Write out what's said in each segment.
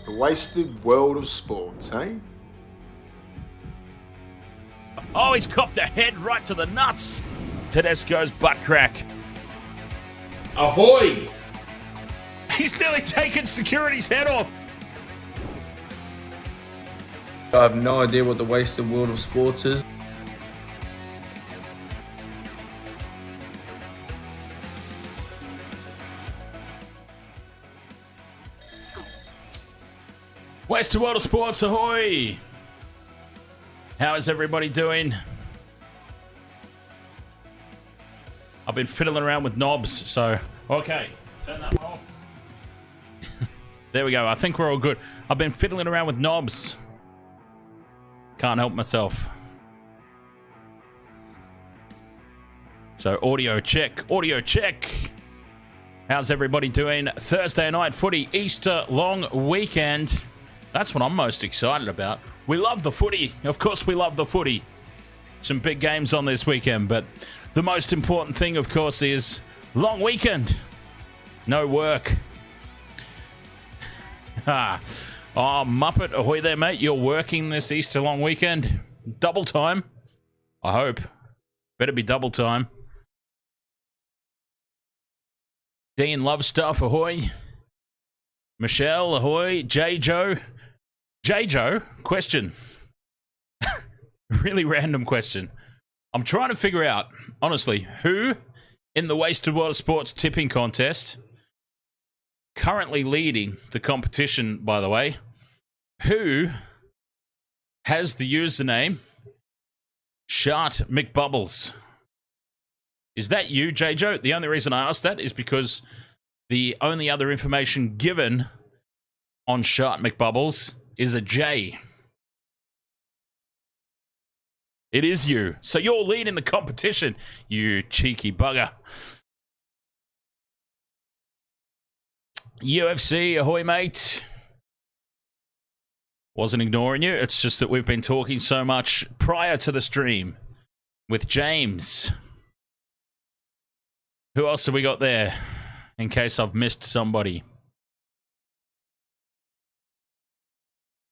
The wasted world of sports, eh? Oh, he's copped a head right to the nuts. Tedesco's butt crack. Ahoy! He's nearly taken security's head off. I have no idea what the wasted world of sports is. Wasted World of Sports, ahoy! How is everybody doing? I've been fiddling around with knobs, so... Okay, turn that off. There we go, I think we're all good. I've been fiddling around with knobs. Can't help myself. So, audio check, audio check. How's everybody doing? Thursday night footy, Easter long weekend. That's what I'm most excited about. We love the footy. Of course we love the footy. Some big games on this weekend, but the most important thing, of course, is long weekend. No work. Oh, Muppet, ahoy there, mate. You're working this Easter long weekend. Double time. I hope. Better be double time. Dean Love Stuff, ahoy. Michelle, ahoy. J-Joe. J-Joe, question. Really random question. I'm trying to figure out, honestly, who in the Wasted World of Sports tipping contest, currently leading the competition, by the way, who has the username Shart McBubbles? Is that you, J-Joe? The only reason I asked that is because the only other information given on Shart McBubbles is a J. It is you. So you're leading the competition, you cheeky bugger. UFC, ahoy, mate. Wasn't ignoring you. It's just that we've been talking so much prior to the stream with James. Who else have we got there? In case I've missed somebody.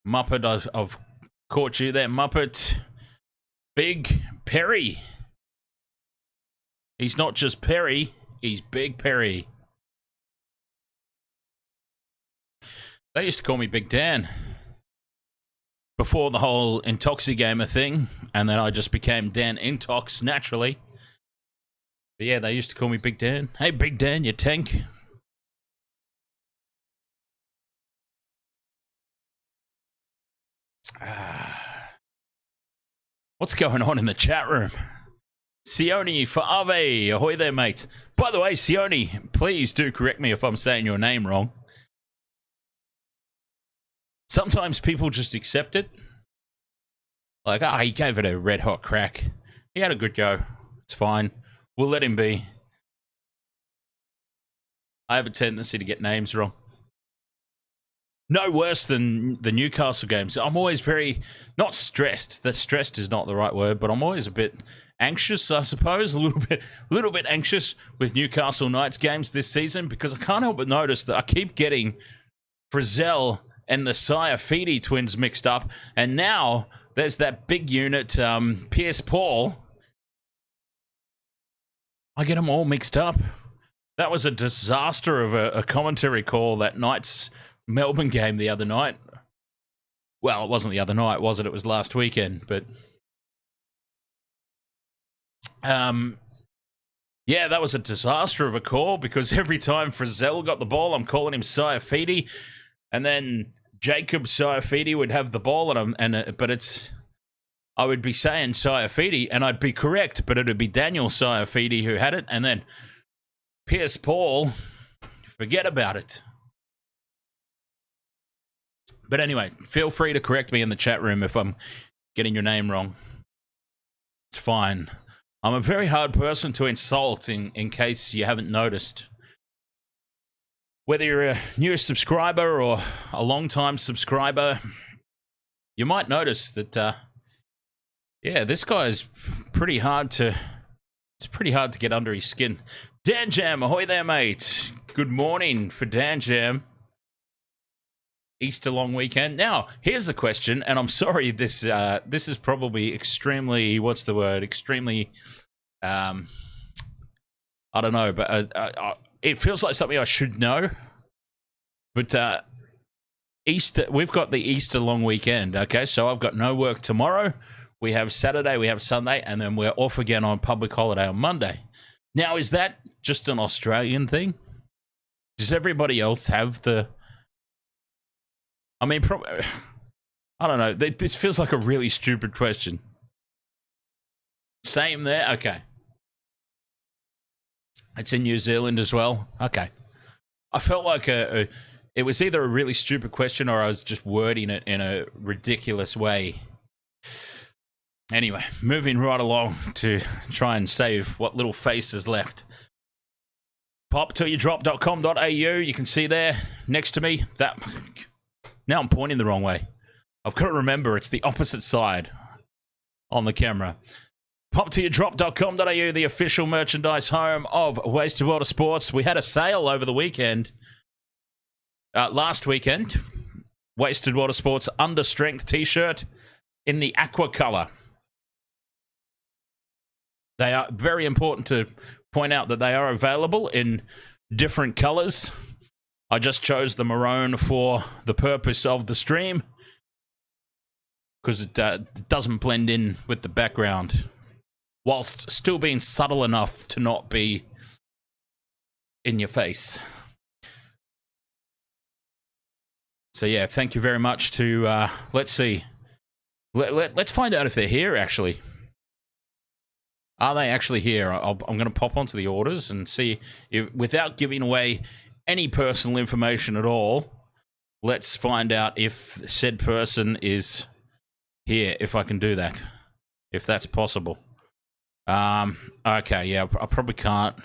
Muppet, I've caught you there, Muppet. Big Perry. He's not just Perry, he's Big Perry. They used to call me Big Dan before the whole Intoxigamer thing, and then I just became Dan Intox naturally. But yeah, they used to call me Big Dan. Hey, Big Dan, you tank. What's going on in the chat room? Sione for Ave. Ahoy there, mate. By the way, Sione, please do correct me if I'm saying your name wrong. Sometimes people just accept it. Like, he gave it a red hot crack. He had a good go. It's fine. We'll let him be. I have a tendency to get names wrong. No worse than the Newcastle games. I'm always very, not stressed. That stressed is not the right word, but I'm always a bit anxious, I suppose. A little bit anxious with Newcastle Knights games this season because I can't help but notice that I keep getting Frizzell and the Saifiti twins mixed up. And now there's that big unit, Pierce Paul. I get them all mixed up. That was a disaster of a commentary call, that Knights Melbourne game the other night. Well, it wasn't the other night, was it? It was last weekend, but yeah, that was a disaster of a call because every time Frizzell got the ball, I'm calling him Saifiti, and then Jacob Saifiti would have the ball, but I would be saying Saifiti, and I'd be correct, but it would be Daniel Saifiti who had it, and then Pierce Paul, forget about it. But anyway, feel free to correct me in the chat room if I'm getting your name wrong. It's fine. I'm a very hard person to insult in case you haven't noticed. Whether you're a new subscriber or a long-time subscriber, you might notice that, yeah, this guy is pretty hard to... It's pretty hard to get under his skin. Dan Jam, ahoy there, mate. Good morning for Dan Jam. Easter long weekend. Now, here's the question, and I'm sorry, this is probably extremely, what's the word? Extremely, I don't know, but it feels like something I should know. But Easter, we've got the Easter long weekend, okay? So I've got no work tomorrow. We have Saturday, we have Sunday, and then we're off again on public holiday on Monday. Now, is that just an Australian thing? Does everybody else have the... I mean, I don't know. This feels like a really stupid question. Same there? Okay. It's in New Zealand as well? Okay. I felt like it was either a really stupid question or I was just wording it in a ridiculous way. Anyway, moving right along to try and save what little face is left. Pop-till-you-drop.com.au. You can see there next to me that... Now I'm pointing the wrong way. I've got to remember it's the opposite side on the camera. Pop-till-you-drop.com.au, the official merchandise home of Wasted World of Sports. We had a sale over the weekend. Last weekend. Wasted World of Sports Understrength t-shirt in the aqua colour. They are very important to point out that they are available in different colours. I just chose the maroon for the purpose of the stream because it doesn't blend in with the background whilst still being subtle enough to not be in your face. So yeah, thank you very much to, let's see. Let's find out if they're here, actually. Are they actually here? I'm going to pop onto the orders and see if, without giving away any personal information at all, let's find out if said person is here, if I can do that, if that's possible. Okay, yeah, I probably can't.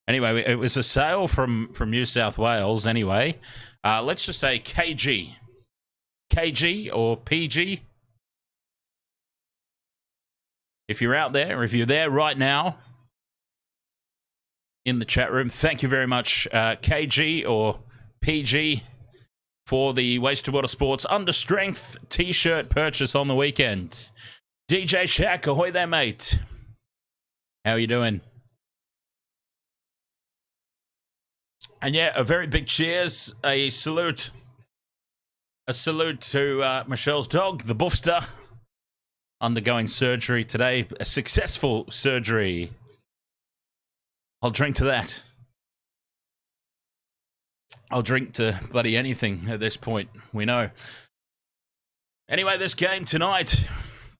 Anyway, it was a sale from New South Wales anyway. Let's just say KG. KG or PG. If you're out there, or if you're there right now, in the chat room, thank you very much, KG or PG, for the Wasted World of Sports Understrength t-shirt purchase on the weekend. DJ Shaq, ahoy there, mate. How are you doing? And yeah, a very big cheers, a salute to Michelle's dog, the Buffster, undergoing surgery today, a successful surgery. I'll drink to that. I'll drink to bloody anything at this point, we know. Anyway, this game tonight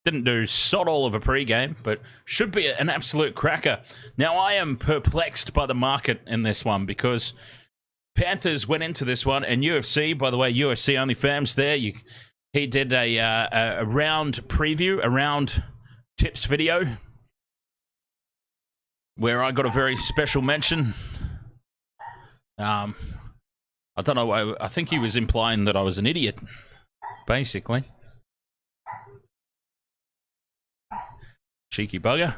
didn't do sod all of a pre-game, but should be an absolute cracker. Now, I am perplexed by the market in this one because Panthers went into this one, and UFC, by the way, UFC only fans there, he did a round preview, a round tips video, where I got a very special mention. I don't know, I think he was implying that I was an idiot, basically. Cheeky bugger.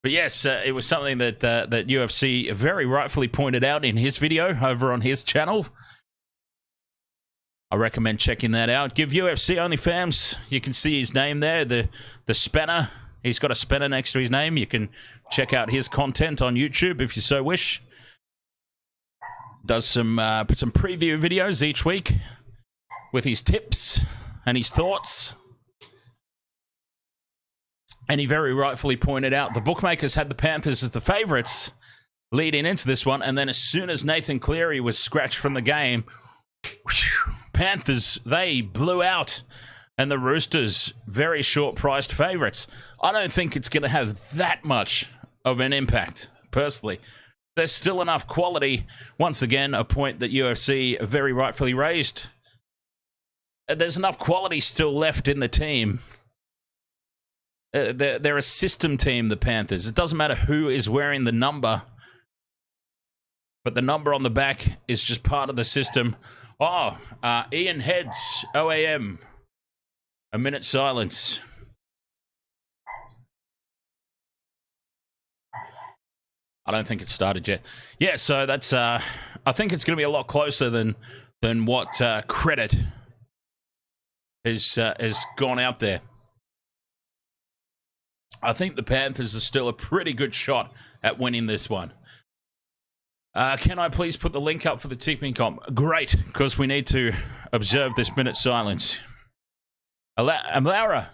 But yes, it was something that that UFC very rightfully pointed out in his video over on his channel. I recommend checking that out. Give UFC only fans, you can see his name there, the spanner. He's got a spanner next to his name. You can check out his content on YouTube if you so wish. Does some preview videos each week with his tips and his thoughts. And he very rightfully pointed out the bookmakers had the Panthers as the favourites leading into this one, and then as soon as Nathan Cleary was scratched from the game, whew, Panthers, they blew out, and the Roosters, very short-priced favourites. I don't think it's going to have that much of an impact, personally. There's still enough quality, once again, a point that UFC very rightfully raised. There's enough quality still left in the team. They're a system team, the Panthers. It doesn't matter who is wearing the number, but the number on the back is just part of the system. Oh, Ian Heads, OAM. A minute silence. I don't think it started yet. Yeah, so that's. I think it's going to be a lot closer than what credit has gone out there. I think the Panthers are still a pretty good shot at winning this one. Can I please put the link up for the tipping comp? Great, because we need to observe this minute silence. Amlara,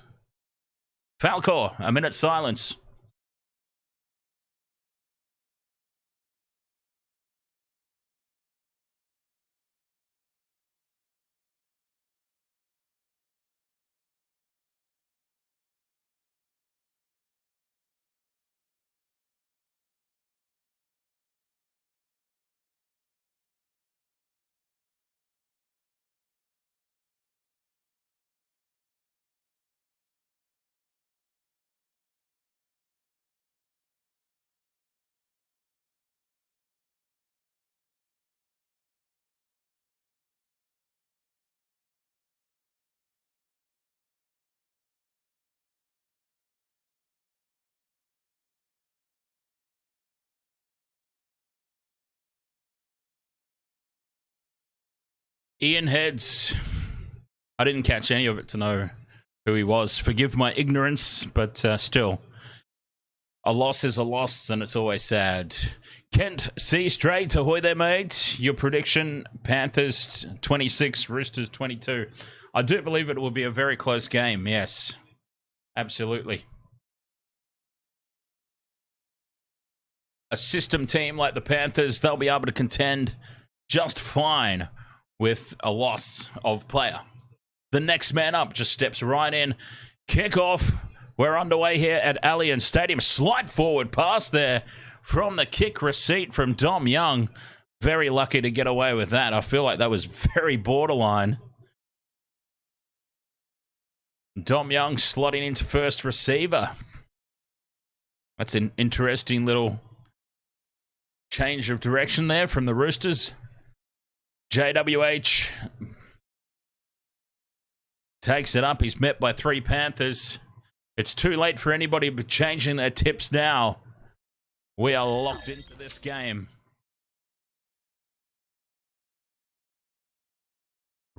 Falcor, a minute silence. Ian Heads. I didn't catch any of it to know who he was. Forgive my ignorance, but still. A loss is a loss, and it's always sad. Kent C. Straight, ahoy there, mate. Your prediction, Panthers 26, Roosters 22. I do believe it will be a very close game, yes. Absolutely. A system team like the Panthers, they'll be able to contend just fine with a loss of player. The next man up just steps right in. Kickoff. We're underway here at Allianz Stadium. Slight forward pass there from the kick receipt from Dom Young. Very lucky to get away with that. I feel like that was very borderline. Dom Young slotting into first receiver. That's an interesting little change of direction there from the Roosters. JWH takes it up. He's met by 3 Panthers. It's too late for anybody but changing their tips now. We are locked into this game.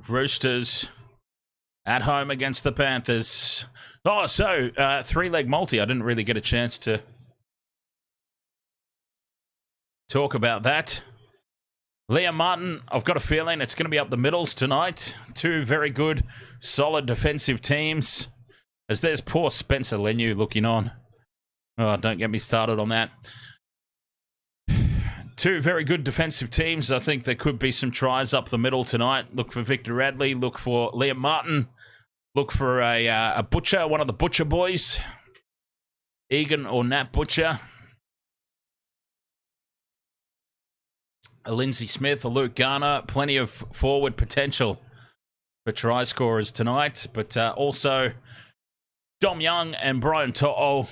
Roosters at home against the Panthers. Oh, so 3-leg multi. I didn't really get a chance to talk about that. Liam Martin, I've got a feeling it's going to be up the middles tonight. 2 very good, solid defensive teams. As there's poor Spencer Leniu looking on. Oh, don't get me started on that. 2 very good defensive teams. I think there could be some tries up the middle tonight. Look for Victor Radley. Look for Liam Martin. Look for a Butcher, one of the Butcher boys. Egan or Nat Butcher. A Lindsay Smith, a Luke Garner, plenty of forward potential for try scorers tonight, but also Dom Young and Brian To'o.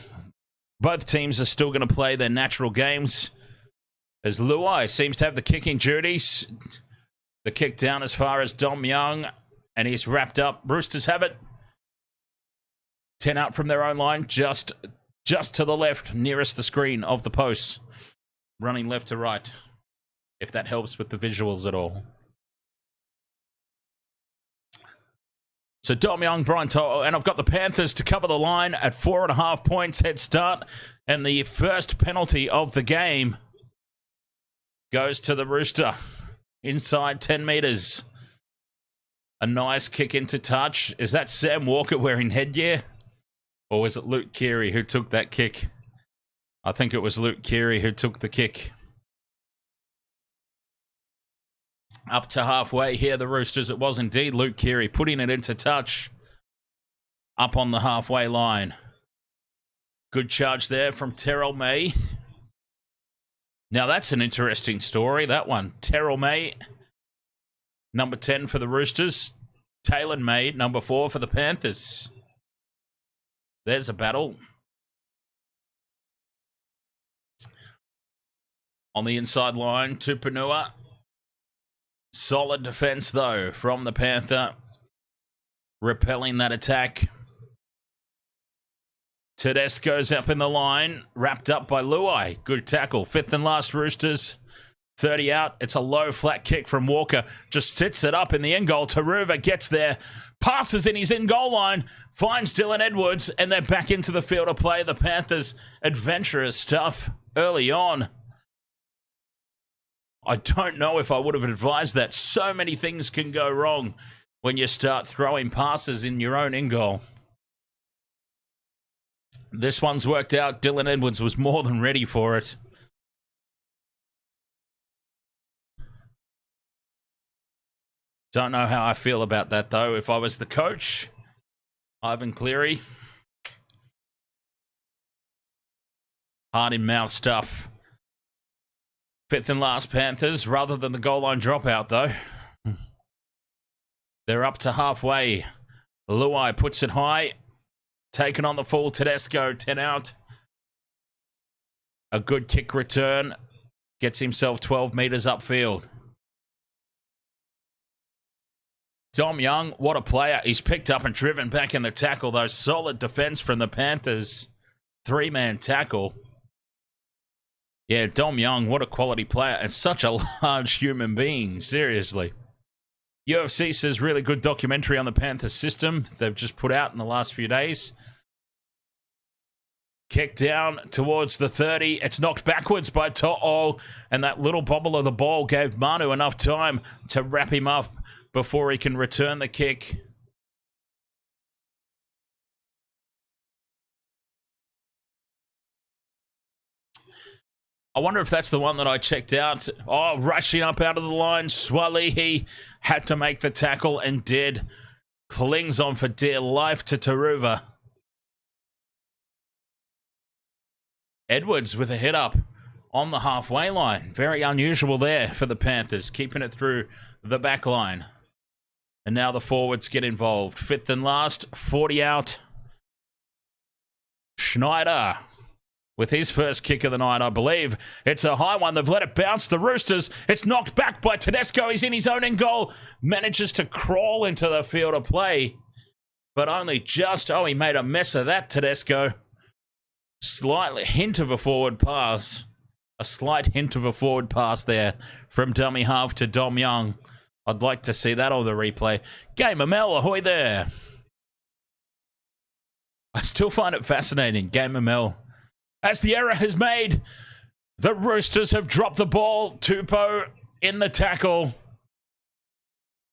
Both teams are still going to play their natural games, as Luai seems to have the kicking duties. The kick down as far as Dom Young, and he's wrapped up. Roosters have it. 10 out from their own line, just to the left, nearest the screen of the posts. Running left to right. If that helps with the visuals at all. So Dom Young, Brian To'o, and I've got the Panthers to cover the line at 4.5 points head start. And the first penalty of the game goes to the Rooster. Inside 10 meters. A nice kick into touch. Is that Sam Walker wearing headgear? Or was it Luke Keary who took that kick? I think it was Luke Keary who took the kick. Up to halfway here, the Roosters. It was indeed Luke Keary putting it into touch. Up on the halfway line. Good charge there from Terrell May. Now that's an interesting story, that one. Terrell May, number 10 for the Roosters. Taylor May, number 4 for the Panthers. There's a battle. On the inside line, Tupanua. Solid defense, though, from the Panther. Repelling that attack. Tedesco's up in the line, wrapped up by Luai. Good tackle. Fifth and last, Roosters. 30 out. It's a low flat kick from Walker. Just sits it up in the end goal. Taruva gets there, passes in his in goal line, finds Dylan Edwards, and they're back into the field of play. The Panthers, adventurous stuff early on. I don't know if I would have advised that. So many things can go wrong when you start throwing passes in your own end goal. This one's worked out. Dylan Edwards was more than ready for it. Don't know how I feel about that, though. If I was the coach, Ivan Cleary, heart in mouth stuff. Fifth and last, Panthers, rather than the goal line dropout, though. They're up to halfway. Luai puts it high. Taken on the full. Tedesco, 10 out. A good kick return. Gets himself 12 metres upfield. Dom Young, what a player. He's picked up and driven back in the tackle, though. Solid defense from the Panthers. 3-man tackle. Yeah, Dom Young, what a quality player. And such a large human being, seriously. UFC says really good documentary on the Panthers system they've just put out in the last few days. Kick down towards the 30. It's knocked backwards by To'o. And that little bobble of the ball gave Manu enough time to wrap him up before he can return the kick. I wonder if that's the one that I checked out. Oh, rushing up out of the line. Swalihi had to make the tackle and did. Clings on for dear life to Taruva. Edwards with a hit up on the halfway line. Very unusual there for the Panthers, keeping it through the back line. And now the forwards get involved. Fifth and last, 40 out. Schneider with his first kick of the night, I believe. It's a high one. They've let it bounce. The Roosters. It's knocked back by Tedesco. He's in his own end goal. Manages to crawl into the field of play. But only just. Oh, he made a mess of that, Tedesco. Slightly hint of a forward pass. A slight hint of a forward pass there from dummy half to Dom Young. I'd like to see that on the replay. Gamer Mel, ahoy there. I still find it fascinating. Gamer Mel. As the error has made, the Roosters have dropped the ball. Tupou in the tackle.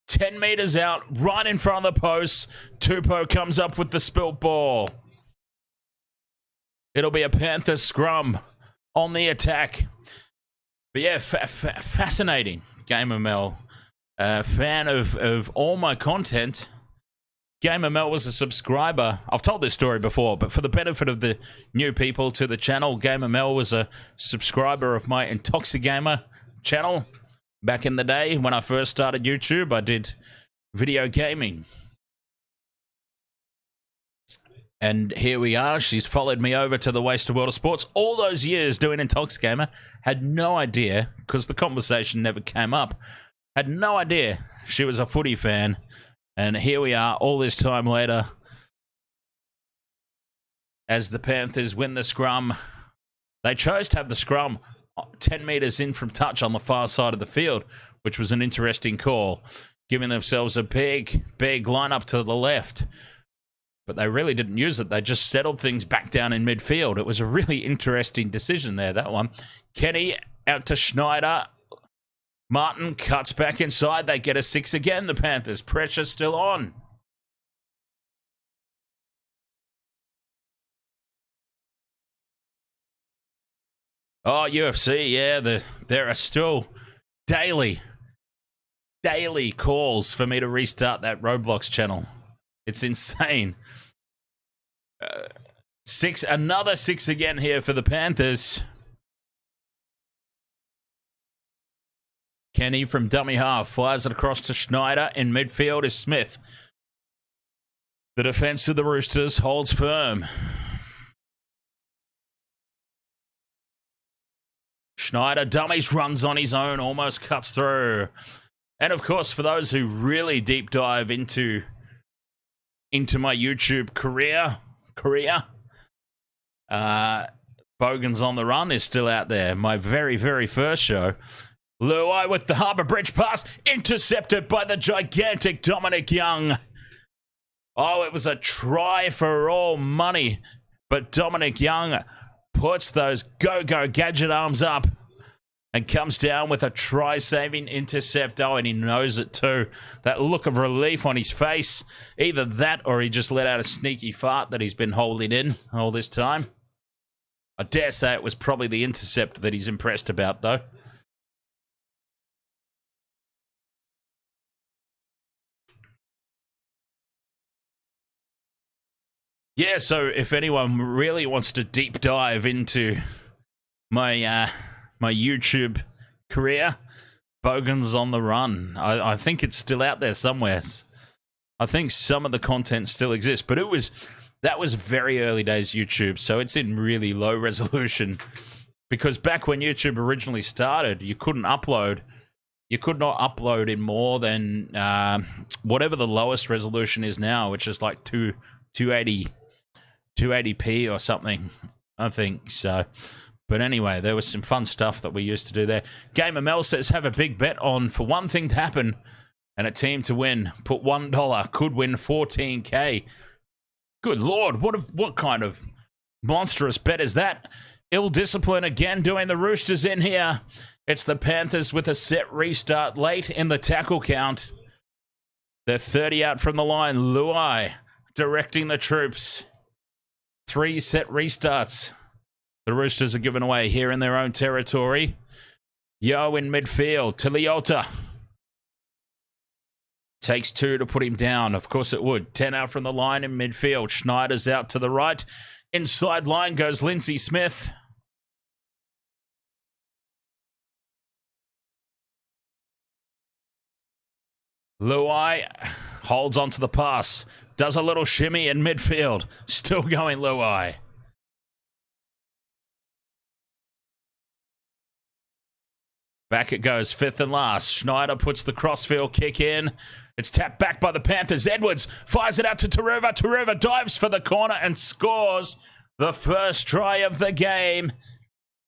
10 metres out, right in front of the post. Tupou comes up with the spilt ball. It'll be a Panther scrum on the attack. But yeah, fascinating. Gamer Mel. Fan of all my content. Gamer Mel was a subscriber. I've told this story before, but for the benefit of the new people to the channel, Gamer Mel was a subscriber of my Intoxigamer channel back in the day when I first started YouTube. I did video gaming. And here we are. She's followed me over to the Wasted World of Sports. All those years doing Intoxigamer. Had no idea, because the conversation never came up. Had no idea she was a footy fan. And here we are, all this time later, as the Panthers win the scrum. They chose to have the scrum 10 metres in from touch on the far side of the field, which was an interesting call, giving themselves a big lineup to the left. But they really didn't use it. They just settled things back down in midfield. It was a really interesting decision there, that one. Kenny out to Schneider. Martin cuts back inside. They get a 6 again, the Panthers. Pressure still on. Oh, UFC, yeah. There are still daily calls for me to restart that Roblox channel. It's insane. Another 6 again here for the Panthers. Kenny from dummy half fires it across to Schneider. In midfield is Smith. The defense of the Roosters holds firm. Schneider dummies, runs on his own, almost cuts through. And of course, for those who really deep dive into my YouTube career, Bogans on the Run is still out there. My very, very first show. Luai with the Harbour Bridge pass, intercepted by the gigantic Dominic Young. Oh, it was a try for all money, but Dominic Young puts those go-go gadget arms up and comes down with a try-saving intercept. Oh, and he knows it too. That look of relief on his face. Either that or he just let out a sneaky fart that he's been holding in all this time. I dare say it was probably the intercept that he's impressed about, though. Yeah, so if anyone really wants to deep dive into my my YouTube career, Bogans on the Run, I think it's still out there somewhere. I think some of the content still exists, but that was very early days YouTube, so it's in really low resolution. Because back when YouTube originally started, you couldn't upload. You could not upload in more than whatever the lowest resolution is now, which is like 280p or something, I think. So, but anyway, there was some fun stuff that we used to do there. Gamer Mel says, have a big bet on for one thing to happen and a team to win. Put $1, could win 14K. Good Lord, what kind of monstrous bet is that? Ill discipline again doing the Roosters in here. It's the Panthers with a set restart late in the tackle count. They're 30 out from the line. Luai directing the troops. 3 set restarts. The Roosters are given away here in their own territory. Yo in midfield. Tiliota takes 2 to put him down. Of course it would. 10 out from the line in midfield. Schneider's out to the right. Inside line goes Lindsay Smith. Luai holds onto the pass. Does a little shimmy in midfield. Still going Luai. Back it goes, 5th and last. Schneider puts the crossfield kick in. It's tapped back by the Panthers. Edwards fires it out to Taruva. Taruva dives for the corner and scores the first try of the game.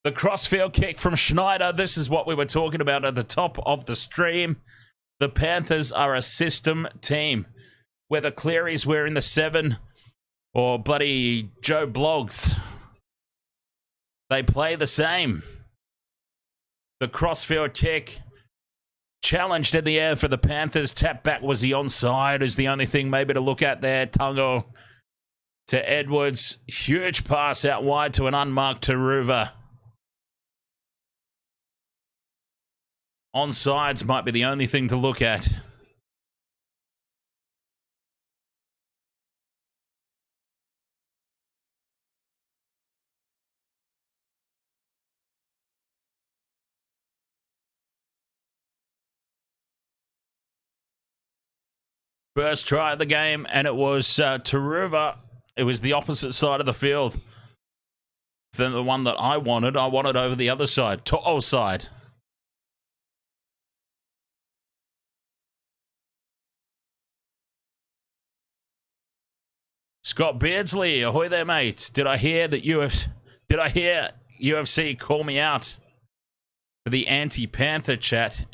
The crossfield kick from Schneider. This is what we were talking about at the top of the stream. The Panthers are a system team. Whether Cleary's wearing the 7 or bloody Joe Bloggs, they play the same. The crossfield kick challenged in the air for the Panthers. Tap back, was he onside? Is the only thing maybe to look at there. Tungo to Edwards. Huge pass out wide to an unmarked Taruva. Onsides might be the only thing to look at. First try of the game, and it was Taruva. It was the opposite side of the field than the one that I wanted. I wanted over the other side, To'o side. Scott Beardsley, ahoy there, mate. Did I hear UFC call me out for the anti-Panther chat?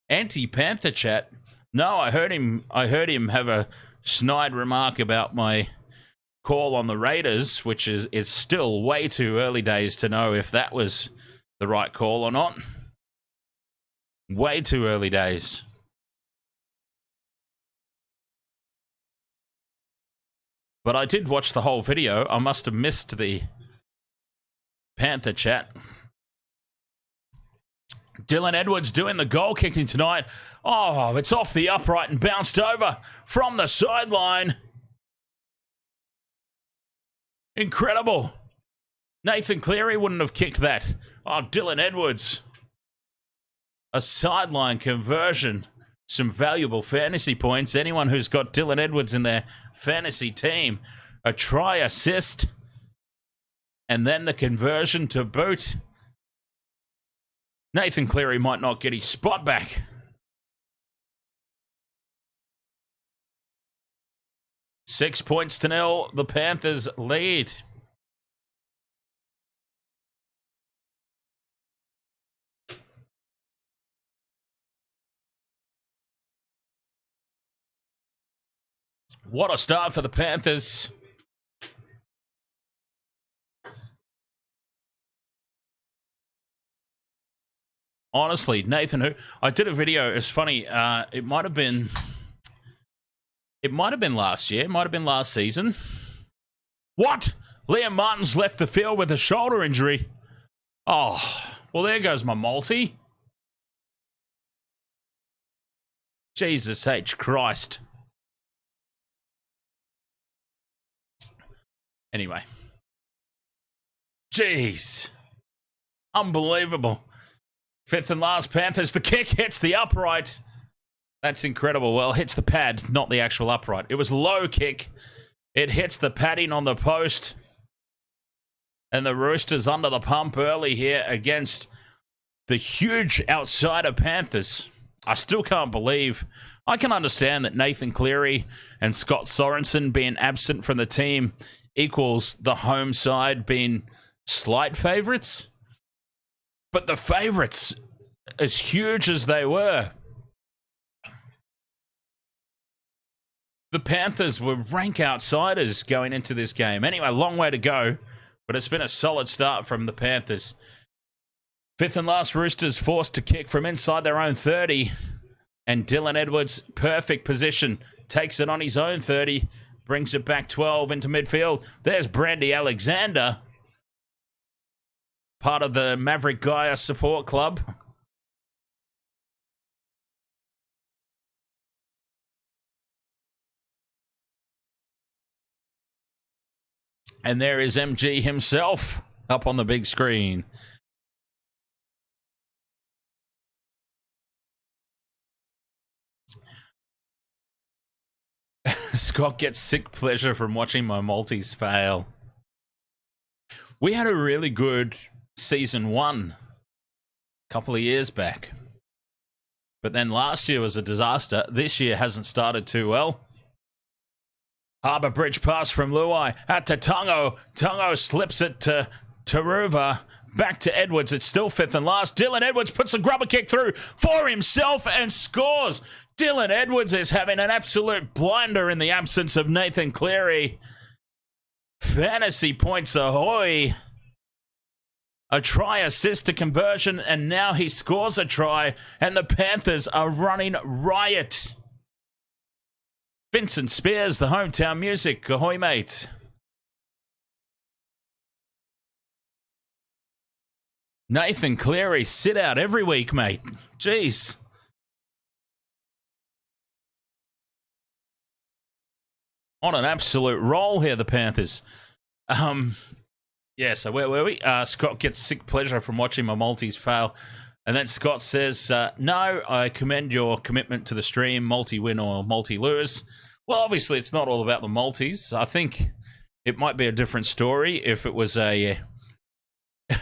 Anti-Panther chat? No, I heard him have a snide remark about my call on the Raiders, which is still way too early days to know if that was the right call or not. Way too early days. But I did watch the whole video. I must have missed the Panther chat. Dylan Edwards doing the goal kicking tonight. Oh, it's off the upright and bounced over from the sideline. Incredible. Nathan Cleary wouldn't have kicked that. Oh, Dylan Edwards. A sideline conversion. Some valuable fantasy points. Anyone who's got Dylan Edwards in their fantasy team. A try assist. And then the conversion to boot. Nathan Cleary might not get his spot back. $6-0. The Panthers lead. What a start for the Panthers. Honestly, Nathan, who I did a video. It's funny. It might have been last year. It might have been last season. What? Liam Martin's left the field with a shoulder injury. Oh, well, there goes my multi. Jesus H. Christ. Anyway. Jeez. Unbelievable. Fifth and last Panthers. The kick hits the upright. That's incredible. Well, hits the pad, not the actual upright. It was a low kick. It hits the padding on the post. And the Roosters under the pump early here against the huge outsider Panthers. I still can't believe. I can understand that Nathan Cleary and Scott Sorensen being absent from the team equals the home side being slight favourites. But the favourites, as huge as they were, the Panthers were rank outsiders going into this game. Anyway, long way to go, but it's been a solid start from the Panthers. Fifth and last Roosters forced to kick from inside their own 30. And Dylan Edwards, perfect position, takes it on his own 30, brings it back 12 into midfield. There's Brandy Alexander, part of the Maverick Gaia support club. And there is MG himself up on the big screen. Scott gets sick pleasure from watching my multis fail. We had a really good season 1 a couple of years back. But then last year was a disaster. This year hasn't started too well. Harbour Bridge pass from Luai out to Tungo. Tungo slips it to Taruva. Back to Edwards. It's still fifth and last. Dylan Edwards puts a grubber kick through for himself and scores. Dylan Edwards is having an absolute blinder in the absence of Nathan Cleary. Fantasy points ahoy. A try assist to conversion, and now he scores a try, and the Panthers are running riot. Vincent Spears, the hometown music. Ahoy, mate. Nathan Cleary, sit out every week, mate. Jeez. On an absolute roll here, the Panthers. Yeah, so where were we? Scott gets sick pleasure from watching my multis fail. And then Scott says, no, I commend your commitment to the stream, multi-win or multi-lose. Well, obviously, it's not all about the multis. I think it might be a different story if it was a...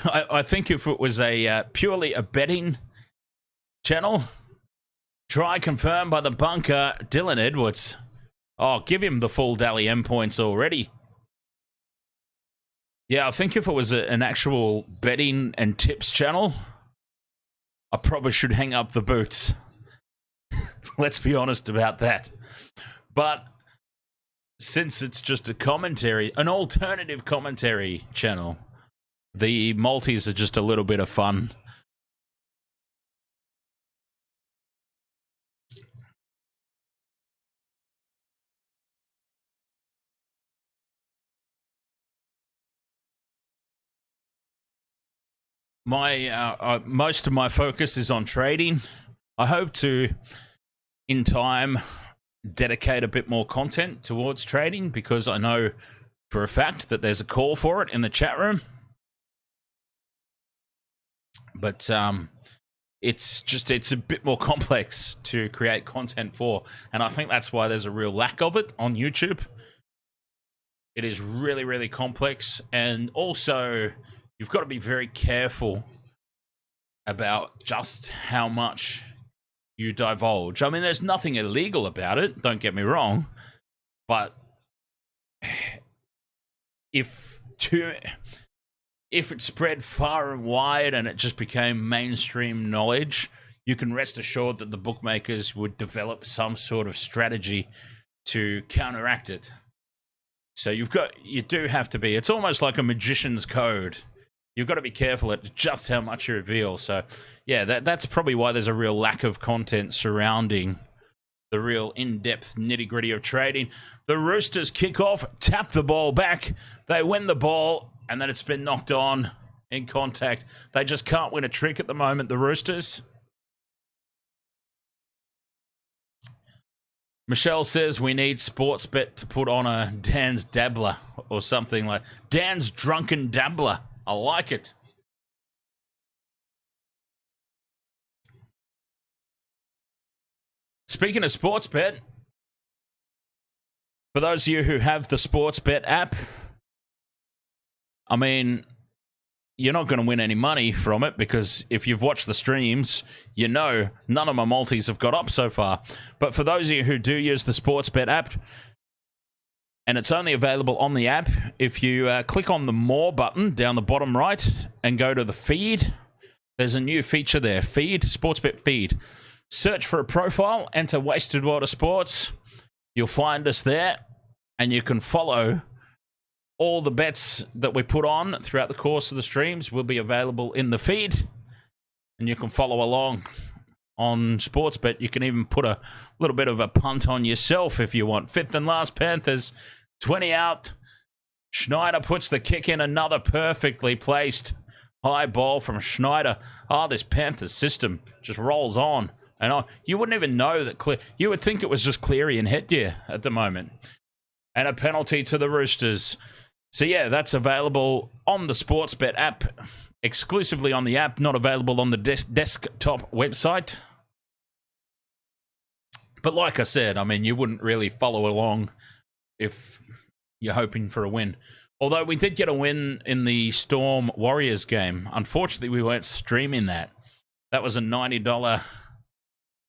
I think if it was a purely a betting channel. Try confirmed by the bunker, Dylan Edwards. Oh, give him the full Dally M points already. Yeah, I think if it was an actual betting and tips channel, I probably should hang up the boots. Let's be honest about that. But since it's just a commentary, an alternative commentary channel, the multis are just a little bit of fun. Most of my focus is on trading. I hope to, in time, dedicate a bit more content towards trading because I know for a fact that there's a call for it in the chat room. But it's a bit more complex to create content for, and I think that's why there's a real lack of it on YouTube. It is really, really complex, and also you've got to be very careful about just how much you divulge. I mean, there's nothing illegal about it, don't get me wrong, but if it spread far and wide and it just became mainstream knowledge, you can rest assured that the bookmakers would develop some sort of strategy to counteract it. So you do have to be, it's almost like a magician's code. You've got to be careful at just how much you reveal. So yeah, that's probably why there's a real lack of content surrounding the real in-depth nitty-gritty of trading. The Roosters kick off, tap the ball back. They win the ball, and then it's been knocked on in contact. They just can't win a trick at the moment, the Roosters. Michelle says we need Sportsbet to put on a Dan's Dabbler or something like Dan's Drunken Dabbler. I like it. Speaking of Sportsbet, for those of you who have the Sportsbet app, I mean, you're not going to win any money from it because if you've watched the streams, you know none of my multis have got up so far. But for those of you who do use the Sportsbet app, and it's only available on the app, if you click on the More button down the bottom right and go to the feed, there's a new feature there, feed, Sportsbet feed. Search for a profile, enter Wasted World of Sports. You'll find us there, and you can follow all the bets that we put on throughout the course of the streams will be available in the feed, and you can follow along on Sportsbet. You can even put a little bit of a punt on yourself if you want. Fifth and last, Panthers, 20 out. Schneider puts the kick in, another perfectly placed high ball from Schneider. Oh, this Panthers system just rolls on. And you wouldn't even know that you would think it was just Cleary and Headgear at the moment. And a penalty to the Roosters. So yeah, that's available on the Sportsbet app, exclusively on the app, not available on the desktop website. But like I said, I mean, you wouldn't really follow along if you're hoping for a win. Although we did get a win in the Storm Warriors game. Unfortunately, we weren't streaming that. That was a $90...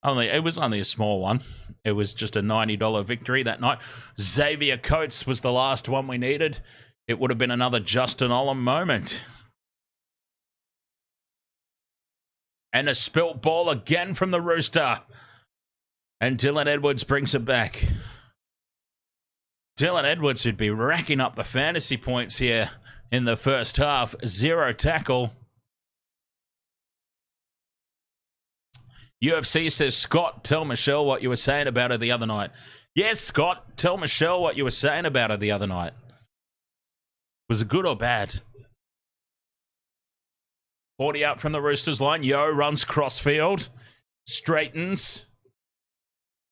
It was only a small one. It was just a $90 victory that night. Xavier Coates was the last one we needed. It would have been another Justin Olam moment. And a spilt ball again from the Rooster. And Dylan Edwards brings it back. Dylan Edwards would be racking up the fantasy points here in the first half. 0 tackle. UFC says, Scott, tell Michelle what you were saying about her the other night. Yes, Scott, tell Michelle what you were saying about her the other night. Was it good or bad? 40 out from the Roosters line. Yo runs crossfield. Straightens.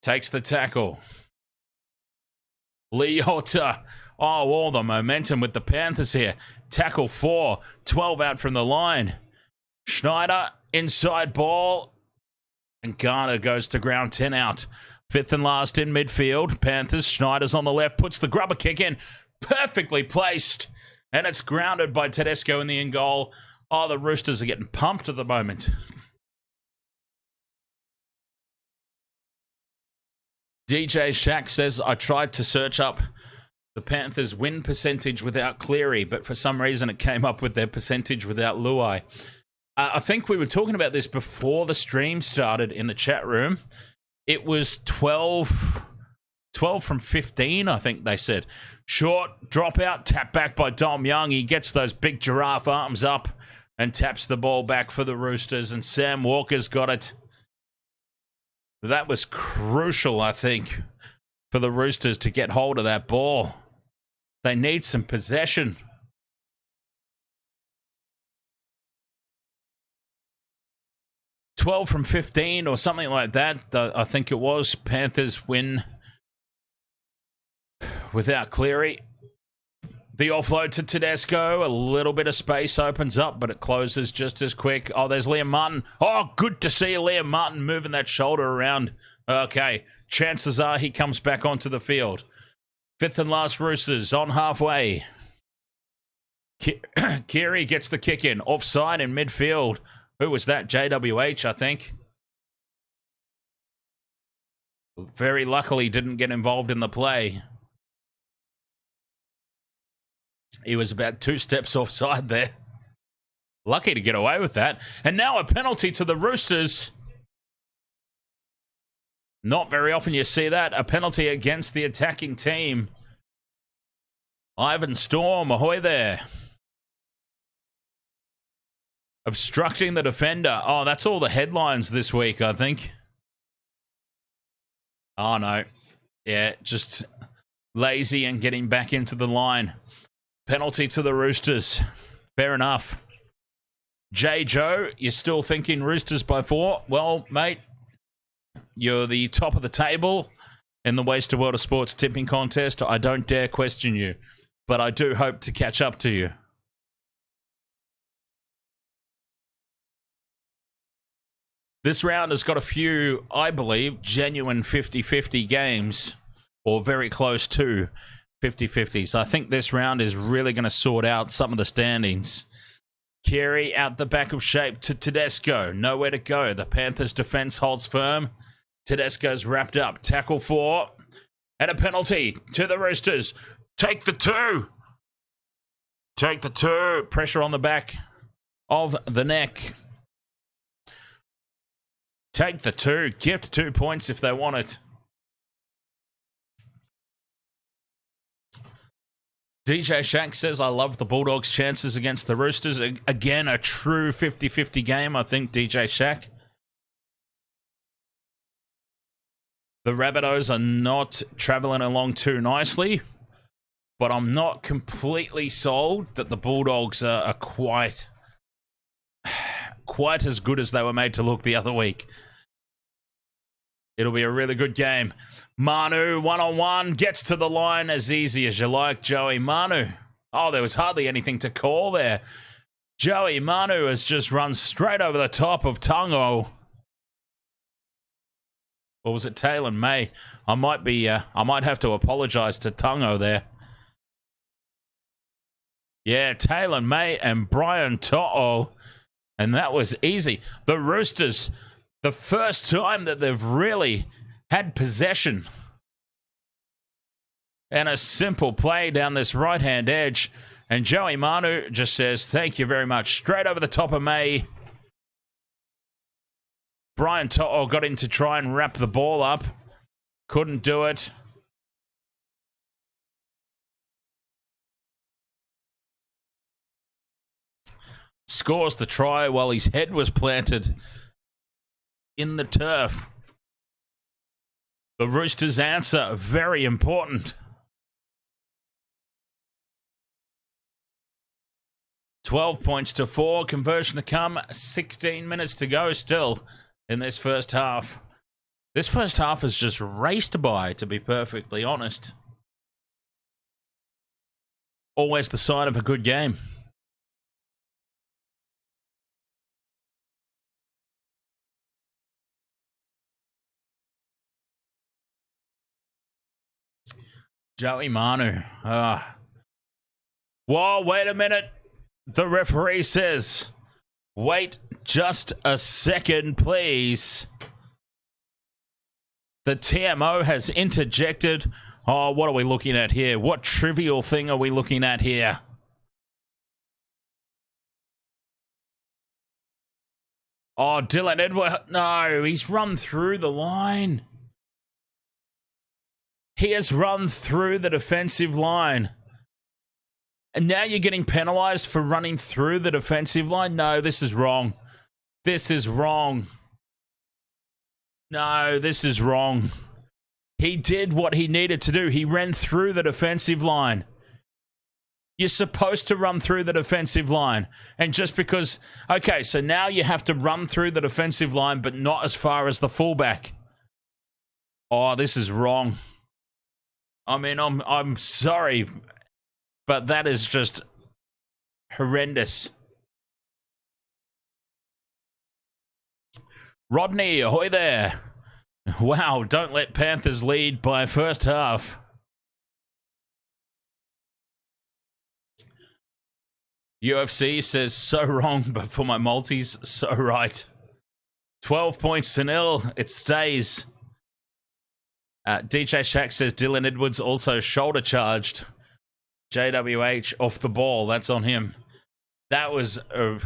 Takes the tackle. Leota. Oh, all the momentum with the Panthers here. Tackle 4. 12 out from the line. Schneider, inside ball. And Garner goes to ground, 10 out. Fifth and last in midfield. Panthers, Schneider's on the left, puts the grubber kick in. Perfectly placed. And it's grounded by Tedesco in the in goal. Oh, the Roosters are getting pumped at the moment. DJ Shack says, I tried to search up the Panthers' win percentage without Cleary, but for some reason it came up with their percentage without Luai. I think we were talking about this before the stream started in the chat room. It was 12 from 15, I think they said. Short, drop out, tap back by Dom Young. He gets those big giraffe arms up and taps the ball back for the Roosters, and Sam Walker's got it. That was crucial, I think, for the Roosters to get hold of that ball. They need some possession. $12 from 15 or something like that, I think it was. Panthers win without Cleary. The offload to Tedesco. A little bit of space opens up, but it closes just as quick. Oh, there's Liam Martin. Oh, good to see Liam Martin moving that shoulder around. Okay, chances are he comes back onto the field. Fifth and last Roosters on halfway. Keary gets the kick in. Offside in midfield. Who was that? JWH, I think. Very luckily didn't get involved in the play. He was about 2 steps offside there. Lucky to get away with that. And now a penalty to the Roosters. Not very often you see that. A penalty against the attacking team. Ivan Storm, ahoy there. Obstructing the defender. Oh, that's all the headlines this week, I think. Oh, no. Yeah, just lazy and getting back into the line. Penalty to the Roosters. Fair enough. J. Joe, you're still thinking Roosters by 4? Well, mate, you're the top of the table in the Wasted World of Sports tipping contest. I don't dare question you, but I do hope to catch up to you. This round has got a few, I believe, genuine 50-50 games, or very close to 50-50. So I think this round is really going to sort out some of the standings. Carey out the back of shape to Tedesco. Nowhere to go. The Panthers' defense holds firm. Tedesco's wrapped up. Tackle 4. And a penalty to the Roosters. Take the 2. Take the 2. Pressure on the back of the neck. Take the 2. Gift 2 points if they want it. DJ Shack says, I love the Bulldogs' chances against the Roosters. Again, a true 50-50 game, I think, DJ Shack. The Rabbitohs are not travelling along too nicely, but I'm not completely sold that the Bulldogs are quite as good as they were made to look the other week. It'll be a really good game. Manu, one-on-one, gets to the line as easy as you like. Joey Manu. Oh, there was hardly anything to call there. Joey Manu has just run straight over the top of Tungo. Or was it Taylor May? I might have to apologize to Tungo there. Yeah, Taylor May and Brian To'o. And that was easy. The Roosters, the first time that they've really had possession. And a simple play down this right-hand edge. And Joey Manu just says, thank you very much. Straight over the top of May. Brian To'o got in to try and wrap the ball up. Couldn't do it. Scores the try while his head was planted in the turf. The Roosters' answer, very important. 12 points to 4. Conversion to come. 16 minutes to go still in this first half. This first half has just raced by, to be perfectly honest. Always the sign of a good game. Joey Manu. Whoa, wait a minute. The referee says, wait just a second, please. The TMO has interjected. Oh, what are we looking at here? What trivial thing are we looking at here? Oh, Dylan Edwards. No, he's run through the line. He has run through the defensive line. And now you're getting penalised for running through the defensive line? No, this is wrong. This is wrong. No, this is wrong. He did what he needed to do. He ran through the defensive line. You're supposed to run through the defensive line. And just because... Okay, so now you have to run through the defensive line, but not as far as the fullback. Oh, this is wrong. I mean, I'm sorry, but that is just horrendous. Rodney, ahoy there. Wow, don't let Panthers lead by first half. UFC says so wrong, but for my multis, so right. 12 points to 0. It stays. DJ Shack says Dylan Edwards also shoulder charged. JWH off the ball. That's on him. That was a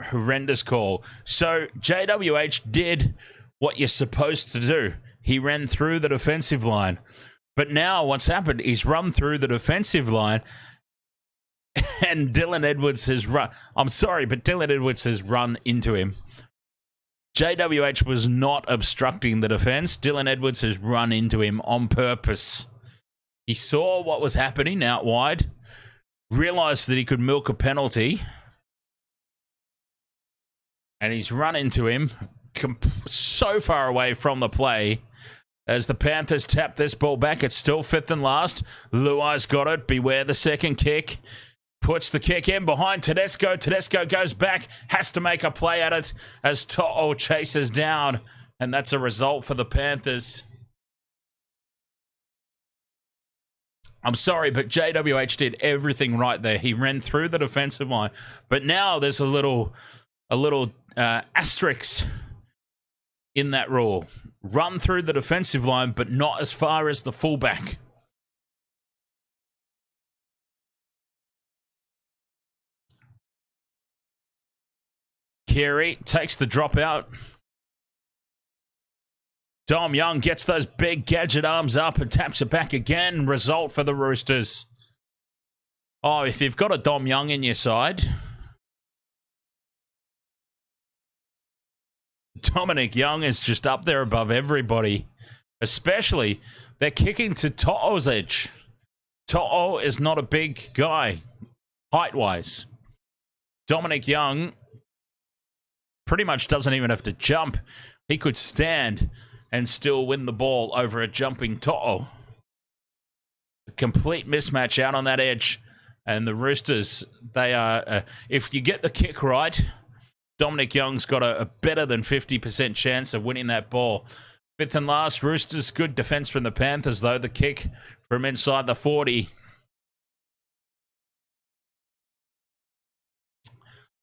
horrendous call. So JWH did what you're supposed to do. he ran through the defensive line. But now what's happened, he's run through the defensive line and Dylan Edwards has run. I'm sorry, but Dylan Edwards has run into him. JWH was not obstructing the defense. Dylan Edwards has run into him on purpose. He saw what was happening out wide, realised that he could milk a penalty, and he's run into him so far away from the play. As the Panthers tap this ball back, it's still fifth and last. Luai's got it. Beware the second kick. Puts the kick in behind Tedesco. Tedesco goes back, has to make a play at it as To'o chases down. And that's a result for the Panthers. I'm sorry, but JWH did everything right there. He ran through the defensive line. But now there's a little asterisk in that rule. Run through the defensive line, but not as far as the fullback. Carey takes the drop out. Dom Young gets those big gadget arms up and taps it back again. Result for the Roosters. Oh, if you've got a Dom Young in your side, Dominic Young is just up there above everybody. Especially, they're kicking to To'o's edge. To'o is not a big guy, height-wise. Dominic Young pretty much doesn't even have to jump. He could stand and still win the ball over a jumping To'o. A complete mismatch out on that edge. And the Roosters, they are... if you get the kick right, Dominic Young's got a better than 50% chance of winning that ball. Fifth and last, Roosters. Good defense from the Panthers, though. The kick from inside the 40.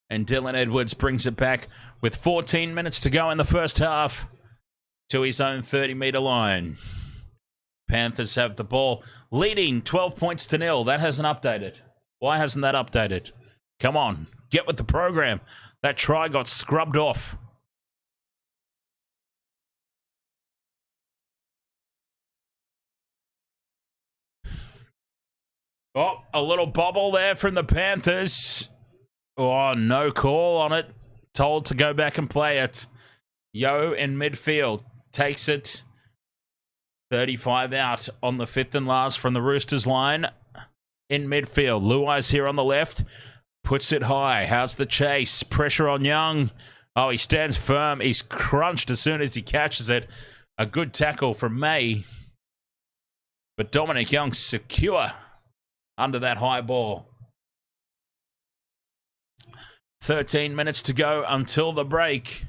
And Dylan Edwards brings it back with 14 minutes to go in the first half to his own 30-metre line. Panthers have the ball, leading 12 points to 0. That hasn't updated. Why hasn't that updated? Come on, get with the program. That try got scrubbed off. Oh, a little bobble there from the Panthers. Oh, no call on it. Told to go back and play it. Yo in midfield takes it. 35 out on the fifth and last from the Roosters line. In midfield. Luai's here on the left. Puts it high. How's the chase? Pressure on Young. Oh, he stands firm. He's crunched as soon as he catches it. A good tackle from May. But Dominic Young secure under that high ball. 13 minutes to go until the break.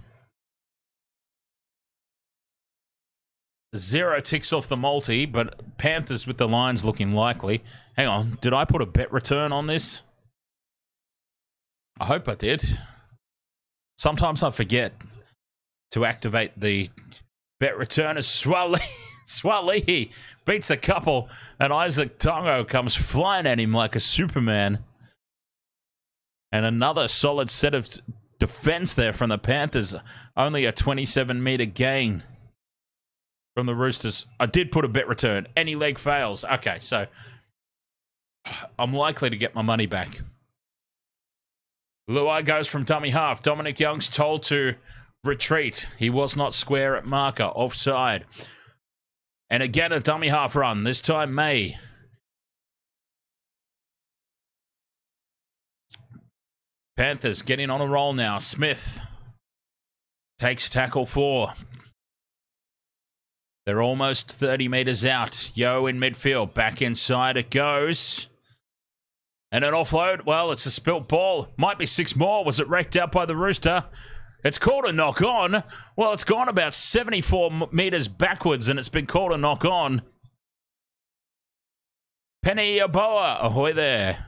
0 ticks off the multi, but Panthers with the lines looking likely. Hang on, did I put a bet return on this? I hope I did. Sometimes I forget to activate the bet return as Swalihi beats a couple, and Isaac Tongo comes flying at him like a Superman. And another solid set of defense there from the Panthers. Only a 27-meter gain from the Roosters. I did put a bet return. Any leg fails. Okay, so I'm likely to get my money back. Luai goes from dummy half. Dominic Young's told to retreat. He was not square at marker. Offside. And again, a dummy half run. This time, May. Panthers getting on a roll now. Smith takes tackle 4. They're almost 30 meters out. Yo in midfield. Back inside it goes. And an offload. Well, it's a spilt ball. Might be 6 more. Was it raked out by the Rooster? It's called a knock on. Well, it's gone about 74 meters backwards and it's been called a knock on. Penny Aboa. Ahoy there.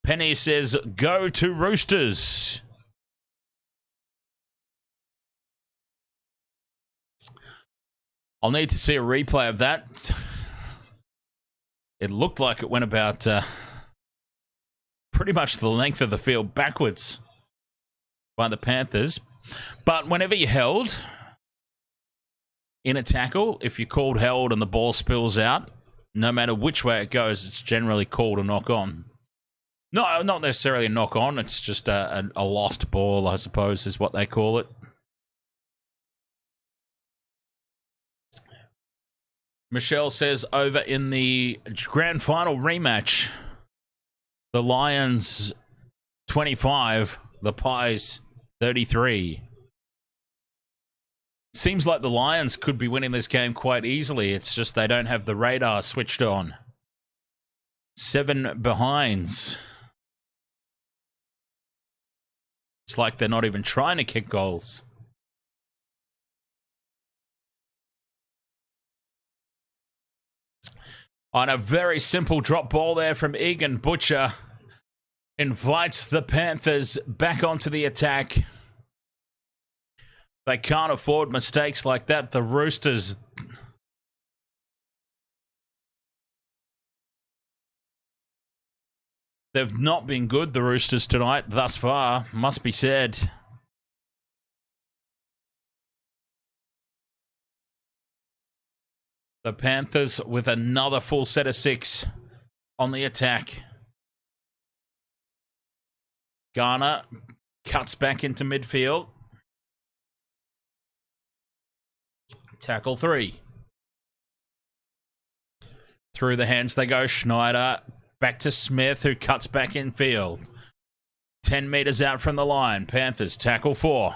Penny says, go to Roosters. I'll need to see a replay of that. It looked like it went about pretty much the length of the field backwards by the Panthers. But whenever you're held, in a tackle, if you're called held and the ball spills out, no matter which way it goes, it's generally called a knock-on. No, not necessarily a knock-on. It's just a lost ball, I suppose, is what they call it. Michelle says, over in the grand final rematch, the Lions 25, the Pies 33. Seems like the Lions could be winning this game quite easily. It's just they don't have the radar switched on. 7 behinds. It's like they're not even trying to kick goals. On a very simple drop ball there from Egan Butcher. Invites the Panthers back onto the attack. They can't afford mistakes like that. The Roosters... They've not been good, the Roosters, tonight, thus far, must be said. The Panthers with another full set of 6 on the attack. Garner cuts back into midfield. Tackle 3. Through the hands they go. Schneider back to Smith, who cuts back in field. 10 metres out from the line. Panthers tackle 4.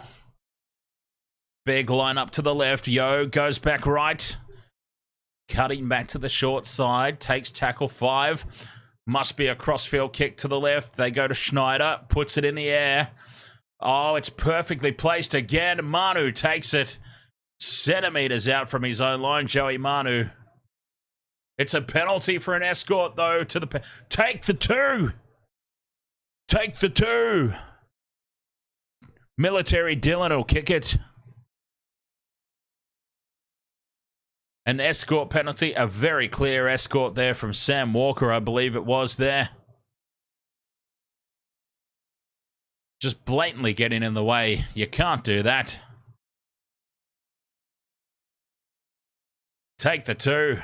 Big line up to the left. Yo goes back right. Cutting back to the short side. Takes tackle 5. Must be a crossfield kick to the left. They go to Schneider. Puts it in the air. Oh, it's perfectly placed again. Manu takes it. Centimetres out from his own line. Joey Manu. It's a penalty for an escort, though, to the... Take the 2! Take the 2! Military Dylan will kick it. An escort penalty. A very clear escort there from Sam Walker, I believe it was there. Just blatantly getting in the way. You can't do that. Take the 2.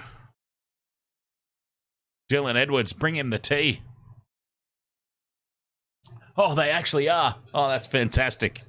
Dylan Edwards, bring him the tea. Oh, they actually are. Oh, that's fantastic.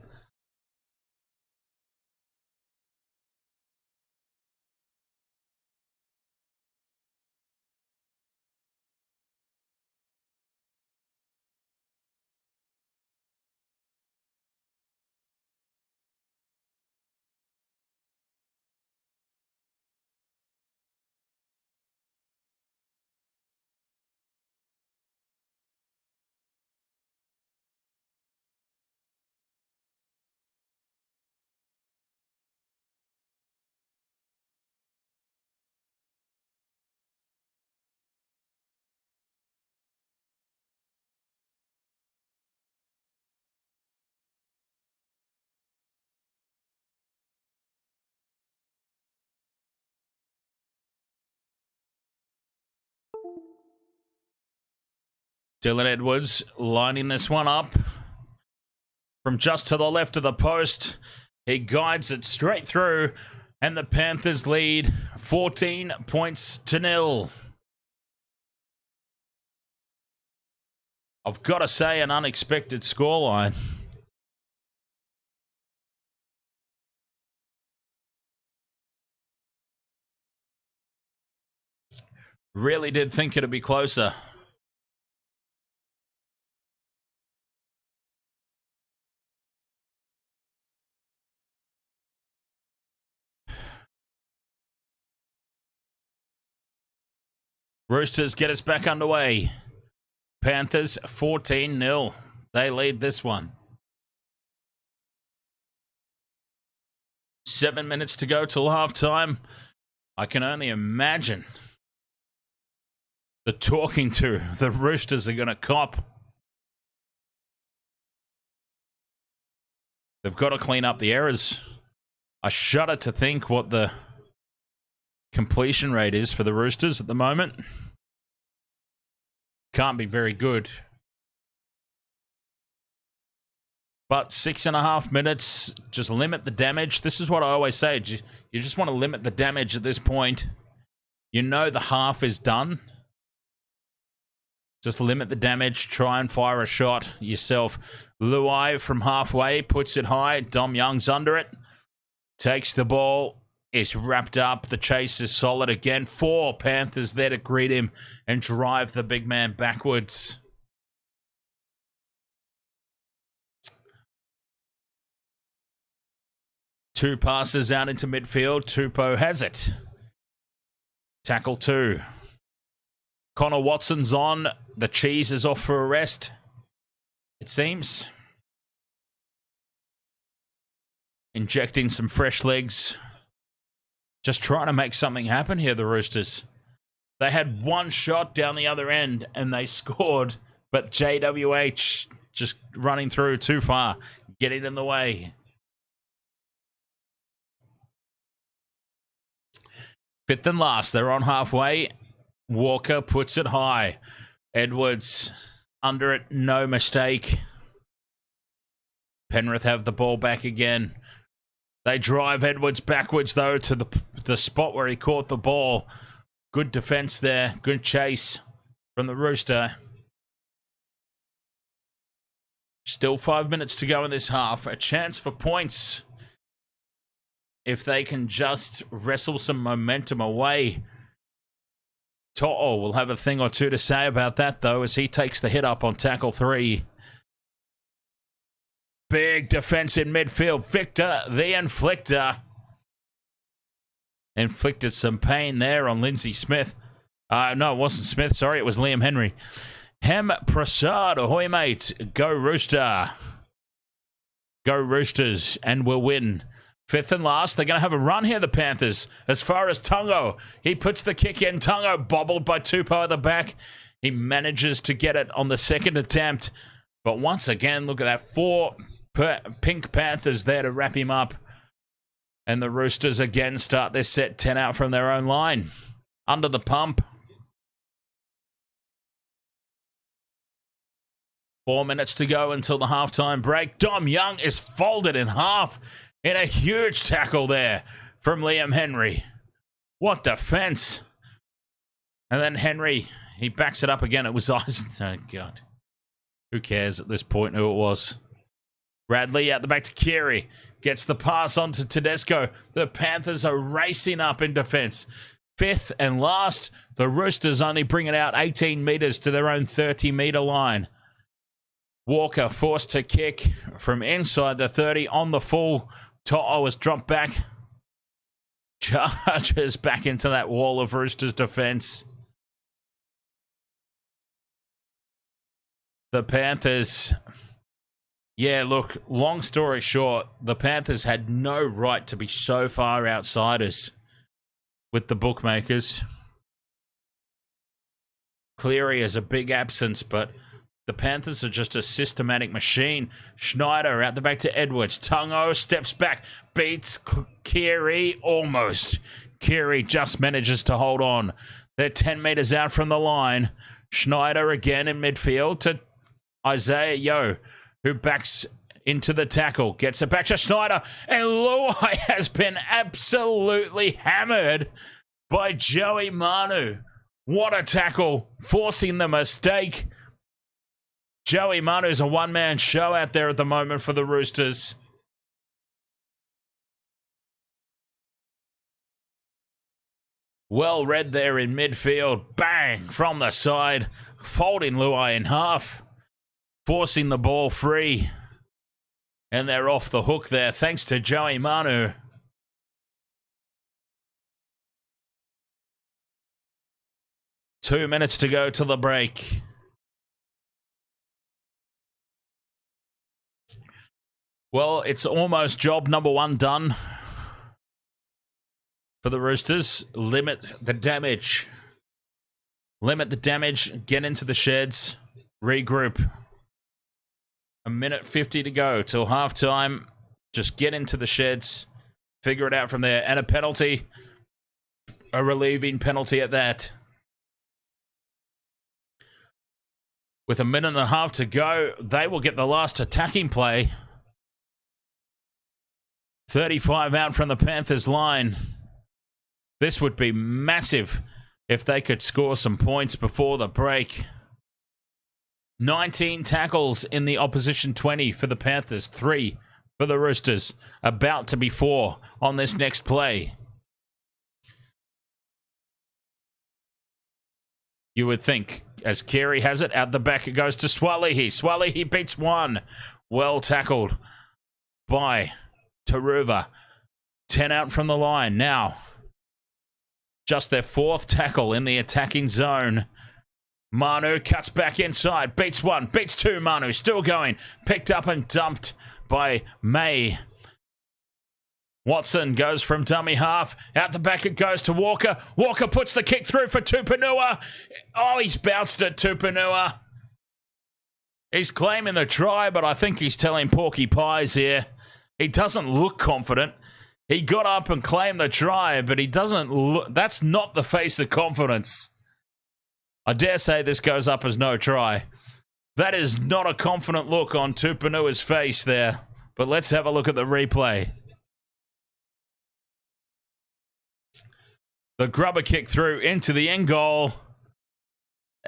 Dylan Edwards lining this one up. From just to the left of the post. He guides it straight through. And the Panthers lead 14 points to 0. I've got to say, an unexpected scoreline. Really did think it'd be closer. Roosters get us back underway. Panthers 14-0. They lead this one. 7 minutes to go till halftime. I can only imagine the talking to the Roosters are going to cop. They've got to clean up the errors. I shudder to think what the completion rate is for the Roosters at the moment. Can't be very good. But 6.5 minutes, just limit the damage. This is what I always say. You just want to limit the damage at this point. You know the half is done. Just limit the damage. Try and fire a shot yourself. Luai from halfway puts it high. Dom Young's under it. Takes the ball. Is wrapped up. The chase is solid again. 4 Panthers there to greet him and drive the big man backwards. Two passes out into midfield. Tupou has it. Tackle 2. Connor Watson's on. The cheese is off for a rest, it seems. Injecting some fresh legs. Just trying to make something happen here, the Roosters. They had one shot down the other end and they scored, but JWH just running through too far, getting in the way. Fifth and last, they're on halfway. Walker puts it high. Edwards under it, no mistake. Penrith have the ball back again. They drive Edwards backwards, though, to the spot where he caught the ball. Good defense there. Good chase from the Rooster. Still 5 minutes to go in this half. A chance for points if they can just wrestle some momentum away. To'o will have a thing or two to say about that, though, as he takes the hit up on tackle 3. Big defense in midfield. Victor, the inflictor. Inflicted some pain there on Lindsay Smith. No, it wasn't Smith. Sorry, it was Liam Henry. Hem Prasad. Ahoy, mate. Go Rooster. Go Roosters, and we'll win. Fifth and last. They're going to have a run here, the Panthers. As far as Tungo. He puts the kick in. Tungo bobbled by Tupou at the back. He manages to get it on the second attempt. But once again, look at that. 4 Pink Panthers there to wrap him up. And the Roosters again start this set 10 out from their own line. Under the pump. 4 minutes to go until the halftime break. Dom Young is folded in half in a huge tackle there from Liam Henry. What defense. And then Henry, he backs it up again. It was Eisen. Oh, God. Who cares at this point who it was? Radley out the back to Keary. Gets the pass on to Tedesco. The Panthers are racing up in defense. Fifth and last, the Roosters only bring it out 18 metres to their own 30-metre line. Walker forced to kick from inside the 30 on the full. To'o was dropped back. Charges back into that wall of Roosters defense. The Panthers... Yeah, look, long story short, the Panthers had no right to be so far outsiders with the bookmakers. Cleary is a big absence, but the Panthers are just a systematic machine. Schneider out the back to Edwards. Tungo steps back, beats Keary almost. Keary just manages to hold on. They're 10 metres out from the line. Schneider again in midfield to Isaiah Yeo, who backs into the tackle. Gets it back to Schneider. And Luai has been absolutely hammered by Joey Manu. What a tackle. Forcing the mistake. Joey Manu's a one-man show out there at the moment for the Roosters. Well read there in midfield. Bang! From the side. Folding Luai in half. Forcing the ball free. And they're off the hook there, thanks to Joey Manu. Two minutes to go to the break. Well, it's almost job number 1 done for the Roosters. Limit the damage. Limit the damage. Get into the sheds. Regroup. 1:50 to go till halftime. Just get into the sheds. Figure it out from there. And a penalty. A relieving penalty at that. With 1.5 minutes to go, they will get the last attacking play 35 out from the Panthers line. This would be massive if they could score some points before the break. 19 tackles in the opposition 20 for the Panthers, 3 for the Roosters. About to be 4 on this next play. You would think, as Carey has it, out the back it goes to Swalihi. Swalihi beats 1. Well tackled by Taruva. 10 out from the line. Now, just their 4th tackle in the attacking zone. Manu cuts back inside. Beats 1. Beats 2. Manu still going. Picked up and dumped by May. Watson goes from dummy half. Out the back it goes to Walker. Walker puts the kick through for Tupanua. Oh, he's bounced it, Tupanua. He's claiming the try, but I think he's telling Porky Pies here. He doesn't look confident. He got up and claimed the try, but he doesn't look... That's not the face of confidence. I dare say this goes up as no try. That is not a confident look on Tupanua's face there. But let's have a look at the replay. The grubber kick through into the end goal.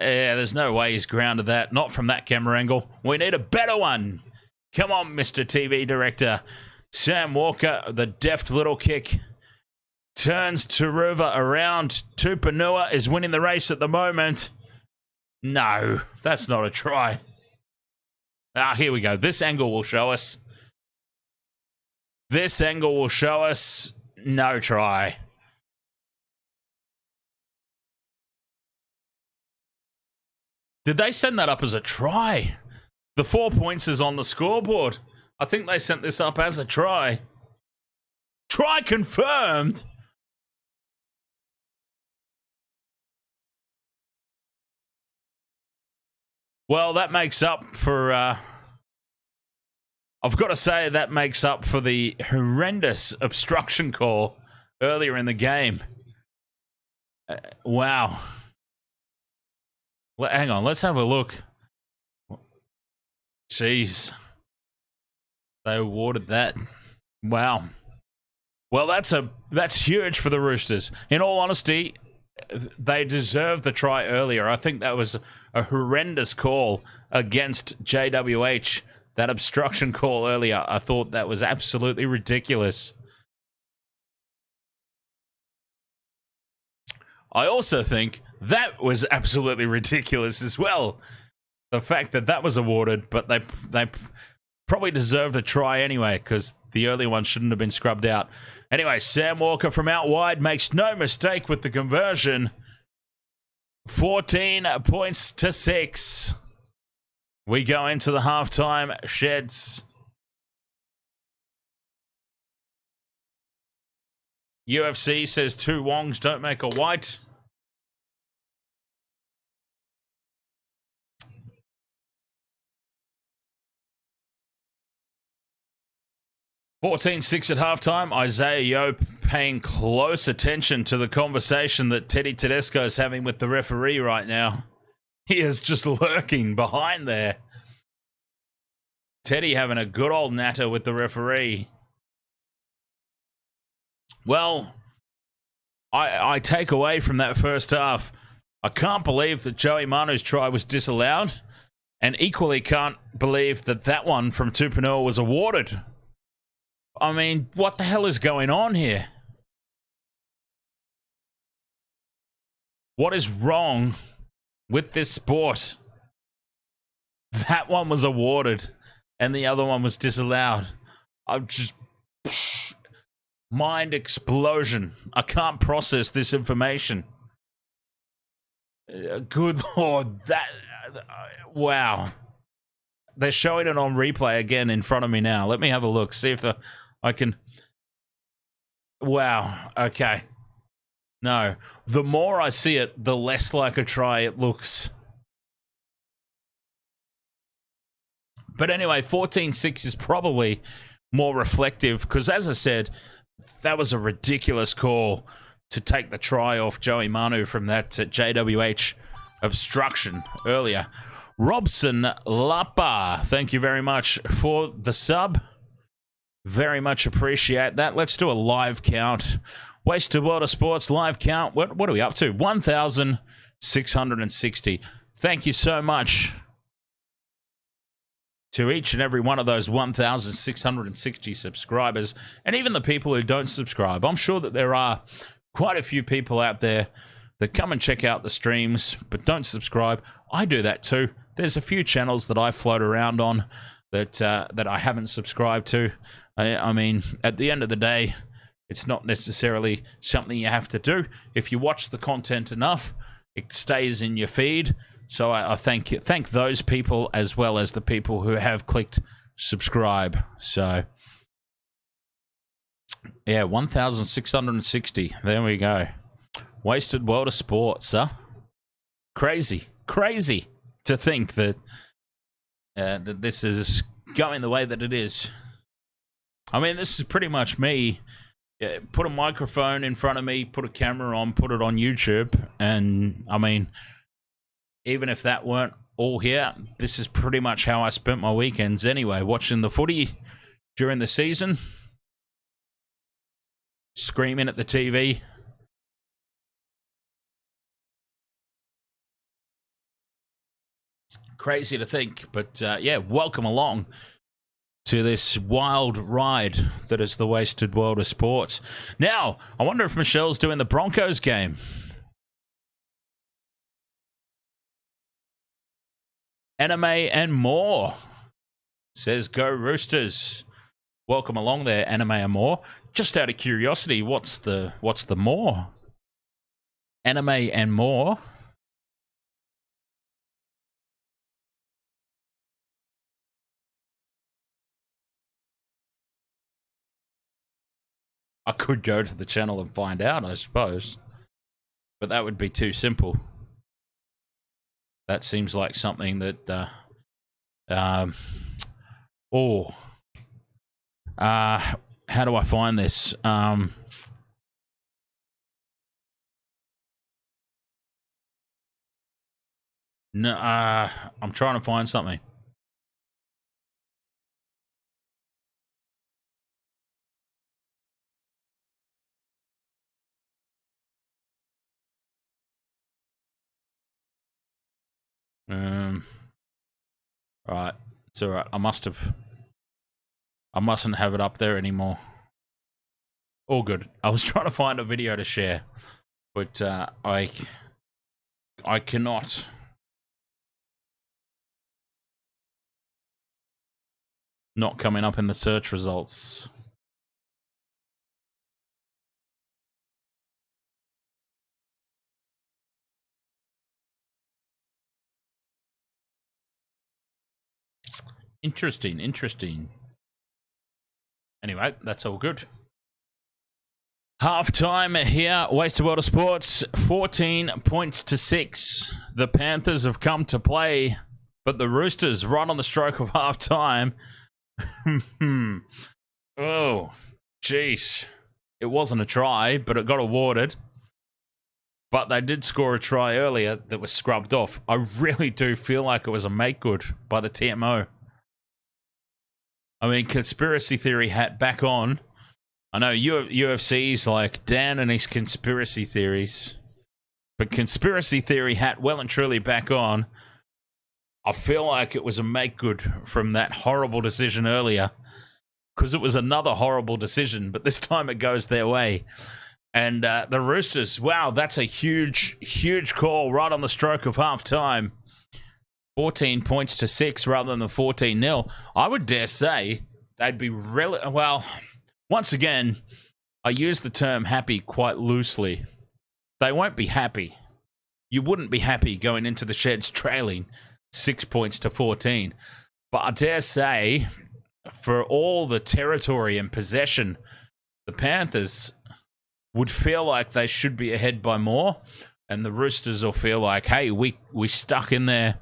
Yeah, there's no way he's grounded that. Not from that camera angle. We need a better one. Come on, Mr. TV Director. Sam Walker, the deft little kick. Turns Taruva around. Tupanua is winning the race at the moment. No, that's not a try. Ah, here we go. This angle will show us. This angle will show us no try. Did they send that up as a try? The 4 points is on the scoreboard. I think they sent this up as a try. Try confirmed. Well, that makes up for... I've got to say that makes up for the horrendous obstruction call earlier in the game. Wow. Hang on, let's have a look. Jeez. They awarded that. Wow. Well, that's huge for the Roosters. In all honesty, they deserved the try earlier. I think that was a horrendous call against JWH. That obstruction call earlier, I thought that was absolutely ridiculous. I also think that was absolutely ridiculous as well. The fact that that was awarded, but they probably deserved a try anyway, because the early one shouldn't have been scrubbed out. Anyway, Sam Walker from out wide makes no mistake with the conversion. 14 points to 6. We go into the halftime sheds. UFC says 2 wongs don't make a white. (14-6) at halftime. Isaiah Yeo paying close attention to the conversation that Teddy Tedesco is having with the referee right now. He is just lurking behind there. Teddy having a good old natter with the referee. Well, I take away from that first half, I can't believe that Joey Manu's try was disallowed, and equally can't believe that that one from Tupanua was awarded. I mean, what the hell is going on here? What is wrong with this sport? That one was awarded and the other one was disallowed. I'm just... mind explosion. I can't process this information. Good Lord, that... wow. They're showing it on replay again in front of me now. Let me have a look, see if I can... wow, okay. No, the more I see it, the less like a try it looks. But anyway, 14-6 is probably more reflective, because as I said, that was a ridiculous call to take the try off Joey Manu from that JWH obstruction earlier. Robson Lapa, thank you very much for the sub. Very much appreciate that. Let's do a live count. Wasted World of Sports live count. What are we up to? 1,660. Thank you so much to each and every one of those 1,660 subscribers, and even the people who don't subscribe. I'm sure that there are quite a few people out there that come and check out the streams but don't subscribe. I do that too. There's a few channels that I float around on that I haven't subscribed to. I mean, at the end of the day, it's not necessarily something you have to do. If you watch the content enough, it stays in your feed. So I thank those people as well as the people who have clicked subscribe. So yeah, 1,660. There we go. Wasted World of Sports, huh? Crazy to think that that this is going the way that it is. I mean, this is pretty much me. Put a microphone in front of me, put a camera on, put it on YouTube, and I mean, even if that weren't all here, this is pretty much how I spent my weekends anyway, watching the footy during the season, screaming at the TV. Crazy to think, but yeah, welcome along to this wild ride that is the Wasted World of Sports. Now, I wonder if Michelle's doing the Broncos game. Anime and more, says Go Roosters. Welcome along there, Anime and more. Just out of curiosity, what's the more? Anime and more. I could go to the channel and find out, I suppose. But that would be too simple. That seems like something that... how do I find this? No, I'm trying to find something. Right, it's all right. I mustn't have it up there anymore. All good. I was trying to find a video to share, but I cannot. Not coming up in the search results. Interesting. Anyway, that's all good. Half-time here, Wasted World of Sports, 14 points to 6. The Panthers have come to play, but the Roosters, right on the stroke of half-time. Oh, jeez. It wasn't a try, but it got awarded. But they did score a try earlier that was scrubbed off. I really do feel like it was a make-good by the TMO. I mean, conspiracy theory hat back on. I know UFC's like Dan and his conspiracy theories. But conspiracy theory hat well and truly back on. I feel like it was a make-good from that horrible decision earlier. Because it was another horrible decision, but this time it goes their way. And the Roosters, wow, that's a huge call right on the stroke of half-time. 14 points to 6 rather than the 14-0. I would dare say they'd be really... Well, once again, I use the term happy quite loosely. They won't be happy. You wouldn't be happy going into the sheds trailing 6 points to 14. But I dare say, for all the territory and possession, the Panthers would feel like they should be ahead by more. And the Roosters will feel like, hey, we stuck in there.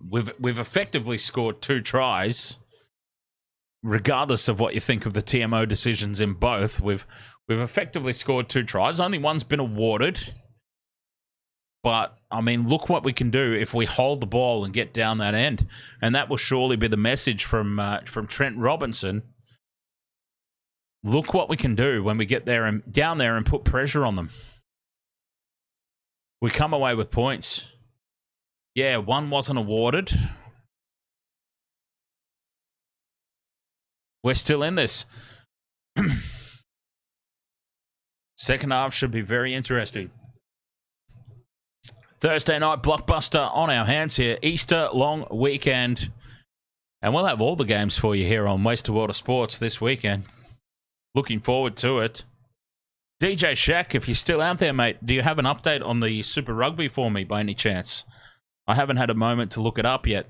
We've effectively scored 2 tries, regardless of what you think of the TMO decisions in both. We've effectively scored 2 tries. Only one's been awarded. But, I mean, look what we can do if we hold the ball and get down that end. And that will surely be the message from Trent Robinson look what we can do when we get there and down there and put pressure on them. We come away with points. Yeah, one wasn't awarded. We're still in this. Second half should be very interesting. Thursday night blockbuster on our hands here. Easter long weekend. And we'll have all the games for you here on Wasted World of Sports this weekend. Looking forward to it. DJ Shaq, if you're still out there, mate, do you have an update on the Super Rugby for me by any chance? I haven't had a moment to look it up yet.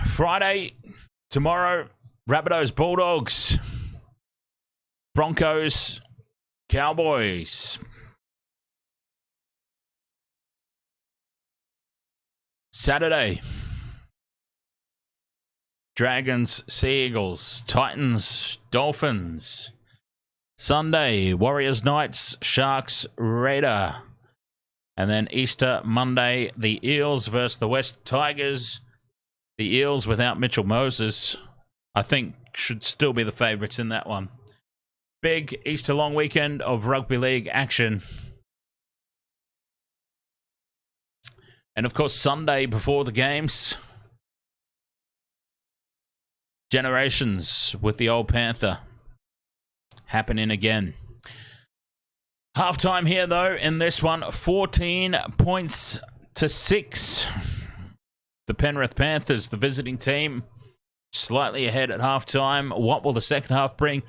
Friday, tomorrow, Rabbitohs, Bulldogs, Broncos, Cowboys. Saturday, Dragons, Sea Eagles, Titans, Dolphins. Sunday, Warriors, Knights, Sharks, Raider. And then Easter Monday, the Eels versus the West Tigers. The Eels without Mitchell Moses, I think, should still be the favourites in that one. Big Easter long weekend of rugby league action. And of course, Sunday before the games, Generations with the old Panther happening again. Halftime here, though, in this one, 14 points to 6. The Penrith Panthers, the visiting team, slightly ahead at halftime. What will the second half bring?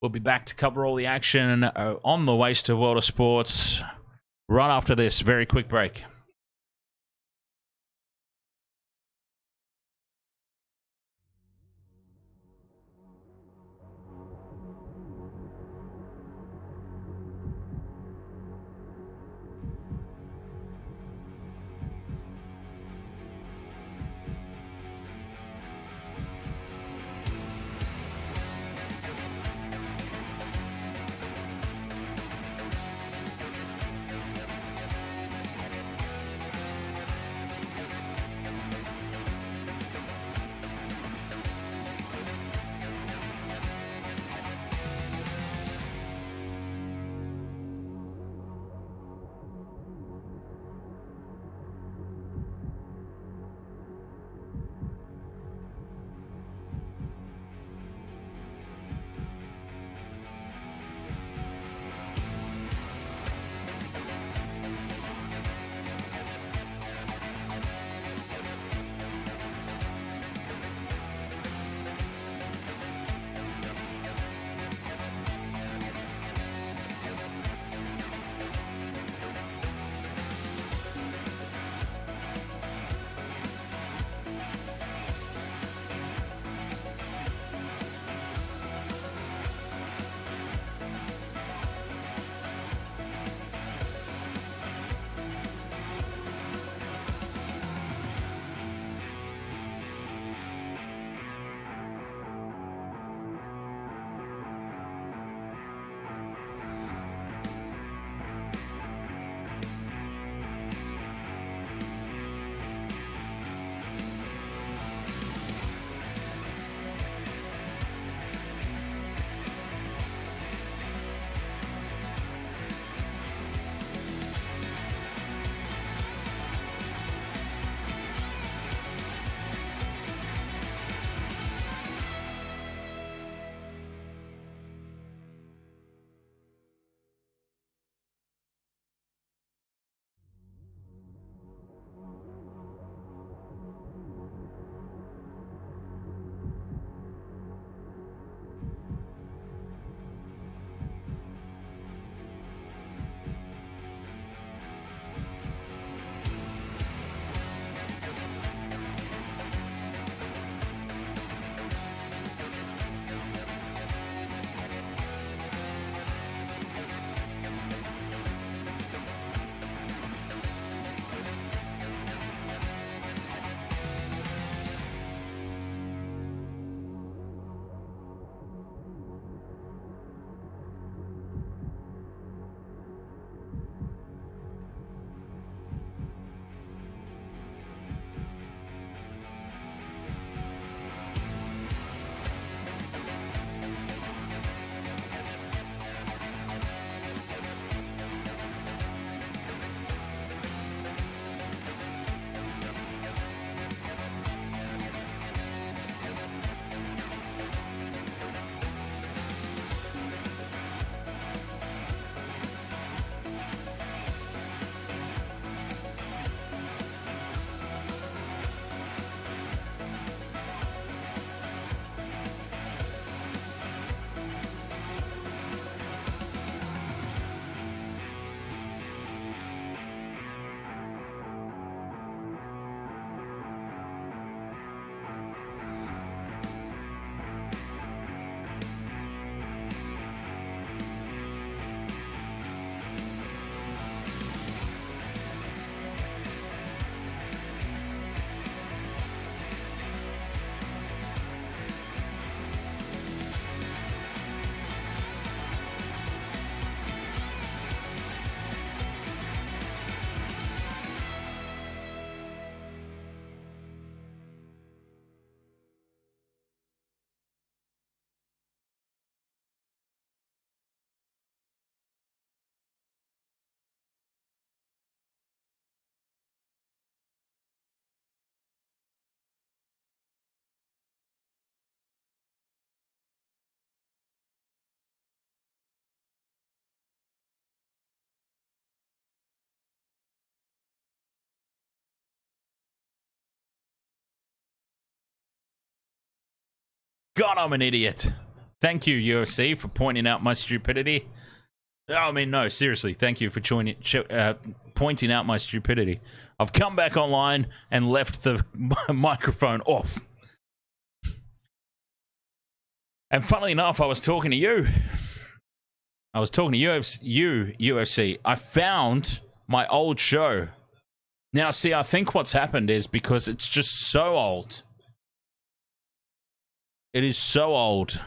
We'll be back to cover all the action on the Wasted World of Sports right after this very quick break. God, I'm an idiot. Thank you, UFC, for pointing out my stupidity. I mean, no, seriously. Thank you for pointing out my stupidity. I've come back online and left the microphone off. And funnily enough, I was talking to you. I was talking to UFC. I found my old show. Now, see, I think what's happened is because it's just so old. It is so old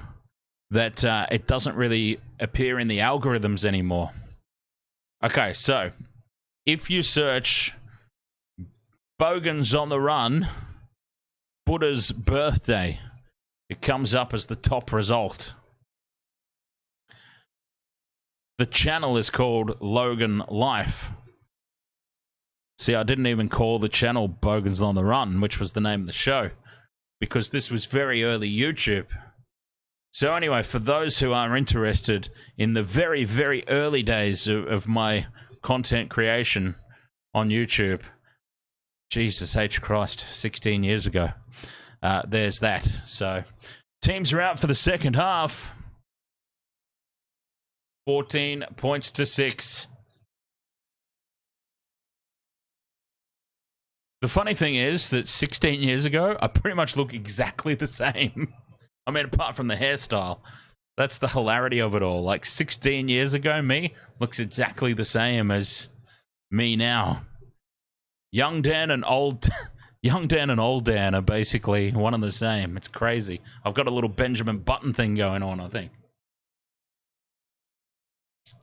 that it doesn't really appear in the algorithms anymore. Okay, so if you search Bogans on the Run, Buddha's birthday, it comes up as the top result. The channel is called Logan Life. See, I didn't even call the channel Bogans on the Run, which was the name of the show, because this was very early YouTube. So anyway, for those who are interested in the very, very early days of my content creation on YouTube, Jesus H. Christ, 16 years ago, there's that. So teams are out for the second half. 14 points to 6. The funny thing is that 16 years ago, I pretty much look exactly the same. I mean, apart from the hairstyle. That's the hilarity of it all. Like, 16 years ago, me looks exactly the same as me now. Young Dan and old Dan are basically one and the same. It's crazy. I've got a little Benjamin Button thing going on, I think.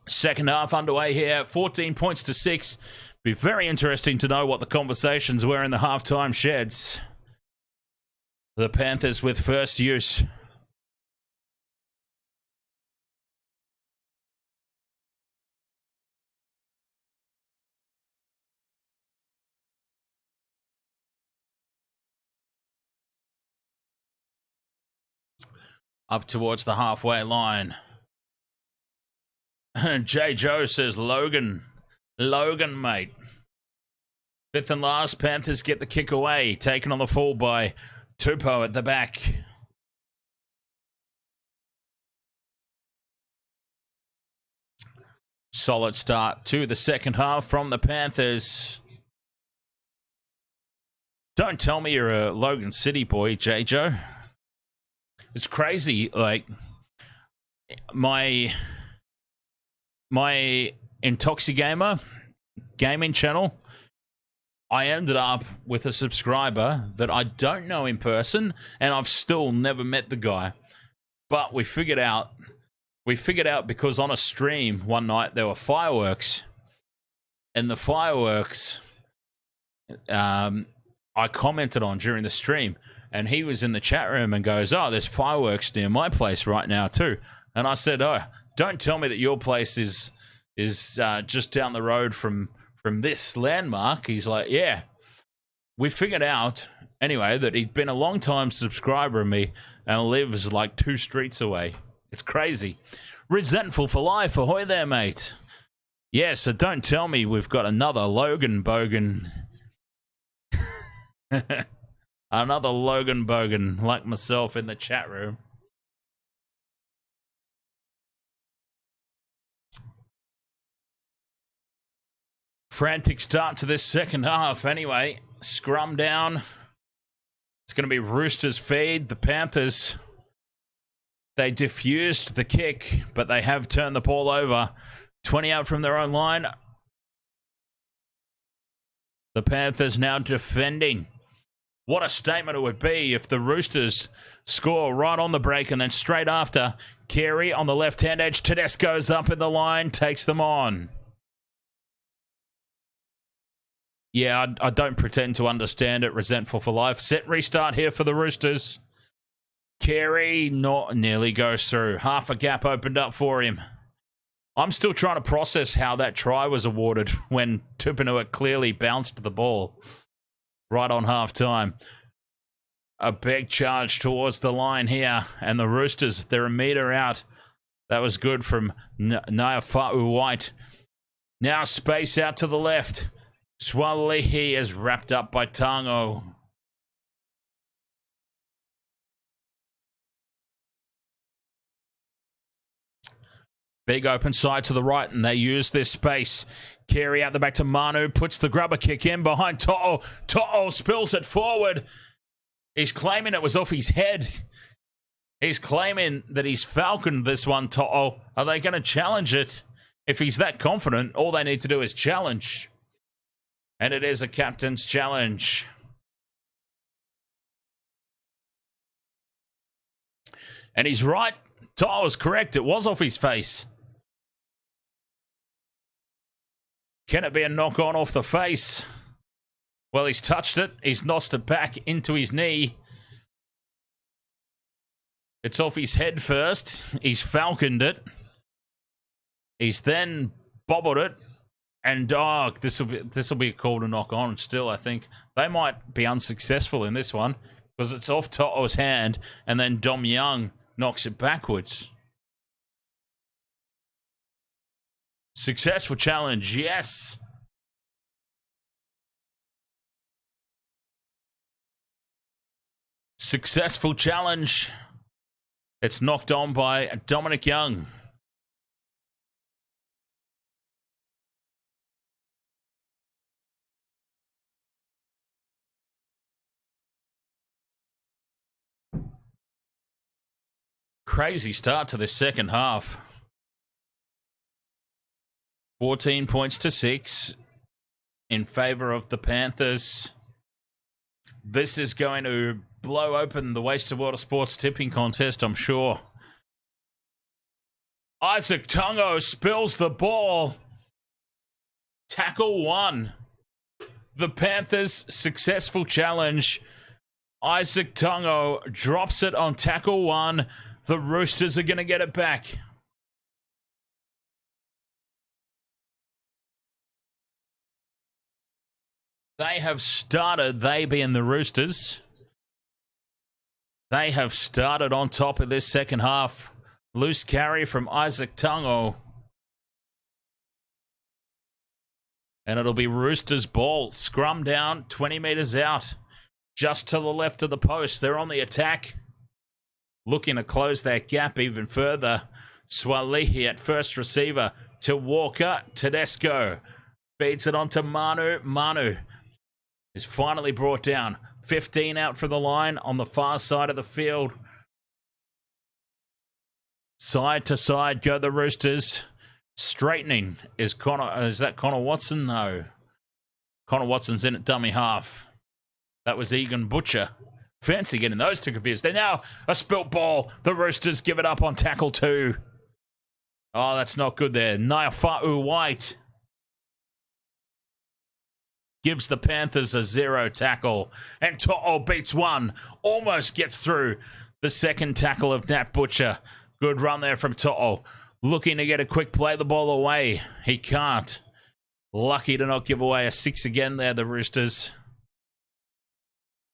Second half underway here. 14 points to 6. Be very interesting to know what the conversations were in the halftime sheds. The Panthers with first use. Up towards the halfway line. J. Joe says, Logan, mate. Fifth and last, Panthers get the kick away. Taken on the fall by Tupou at the back. Solid start to the second half from the Panthers. Don't tell me you're a Logan City boy, J. Joe. It's crazy. Like, my Intoxigamer gaming channel, I ended up with a subscriber that I don't know in person, and I've still never met the guy. But we figured out because on a stream one night there were fireworks, and the fireworks I commented on during the stream, and he was in the chat room and goes, "Oh, there's fireworks near my place right now too." And I said, "Oh, don't tell me that your place is just down the road from this landmark." He's like, "Yeah." We figured out, anyway, that he'd been a long-time subscriber of me and lives like 2 streets away. It's crazy. Resentful for life. Ahoy there, mate. Yeah, so don't tell me we've got another Logan Bogan. Another Logan Bogan like myself in the chat room. Frantic start to this second half. Anyway, scrum down. It's going to be Roosters feed. The Panthers, they diffused the kick, but they have turned the ball over. 20 out from their own line. The Panthers now defending. What a statement it would be if the Roosters score right on the break and then straight after, Carey on the left-hand edge. Tedesco's up in the line, takes them on. Yeah, I don't pretend to understand it. Resentful for life. Set restart here for the Roosters. Carey nearly goes through. Half a gap opened up for him. I'm still trying to process how that try was awarded when Tupouniua clearly bounced the ball right on half-time. A big charge towards the line here. And the Roosters, they're a metre out. That was good from Naiafa'u White. Now space out to the left. Swalihi is wrapped up by Tango. Big open side to the right, and they use this space. Carey out the back to Manu, puts the grubber kick in behind To'o. To'o spills it forward. He's claiming it was off his head. He's claiming that he's falconed this one, To'o. Are they going to challenge it? If he's that confident, all they need to do is challenge. And it is a captain's challenge. And he's right. To'o was correct. It was off his face. Can it be a knock-on off the face? Well, he's touched it. He's nosed it back into his knee. It's off his head first. He's falconed it. He's then bobbled it. And, this will be called a knock-on still, I think. They might be unsuccessful in this one because it's off To'o's hand, and then Dom Young knocks it backwards. Successful challenge, yes. Successful challenge. It's knocked on by Dominic Young. Crazy start to the second half. 14 points to 6 in favour of the Panthers. This is going to blow open the Wasted World of Sports tipping contest, I'm sure. Isaac Tungo spills the ball. Tackle 1. The Panthers' successful challenge. Isaac Tungo drops it on tackle 1. The Roosters are going to get it back. They have started, they being the Roosters. They have started on top of this second half. Loose carry from Isaac Tungo. And it'll be Roosters' ball. Scrum down, 20 metres out. Just to the left of the post. They're on the attack. Looking to close that gap even further. Swalihi at first receiver to Walker. Tedesco feeds it on to Manu. Manu is finally brought down. 15 out from the line on the far side of the field. Side to side go the Roosters. Straightening is Connor. Is that Connor Watson? No. Connor Watson's in at dummy half. That was Egan Butcher. Fancy getting those two confused. They're now a spilt ball. The Roosters give it up on tackle 2. Oh, that's not good there. Naifa'u White gives the Panthers a 0 tackle. And To'o beats 1. Almost gets through the second tackle of Nat Butcher. Good run there from To'o. Looking to get a quick play the ball away. He can't. Lucky to not give away a 6 again there, the Roosters.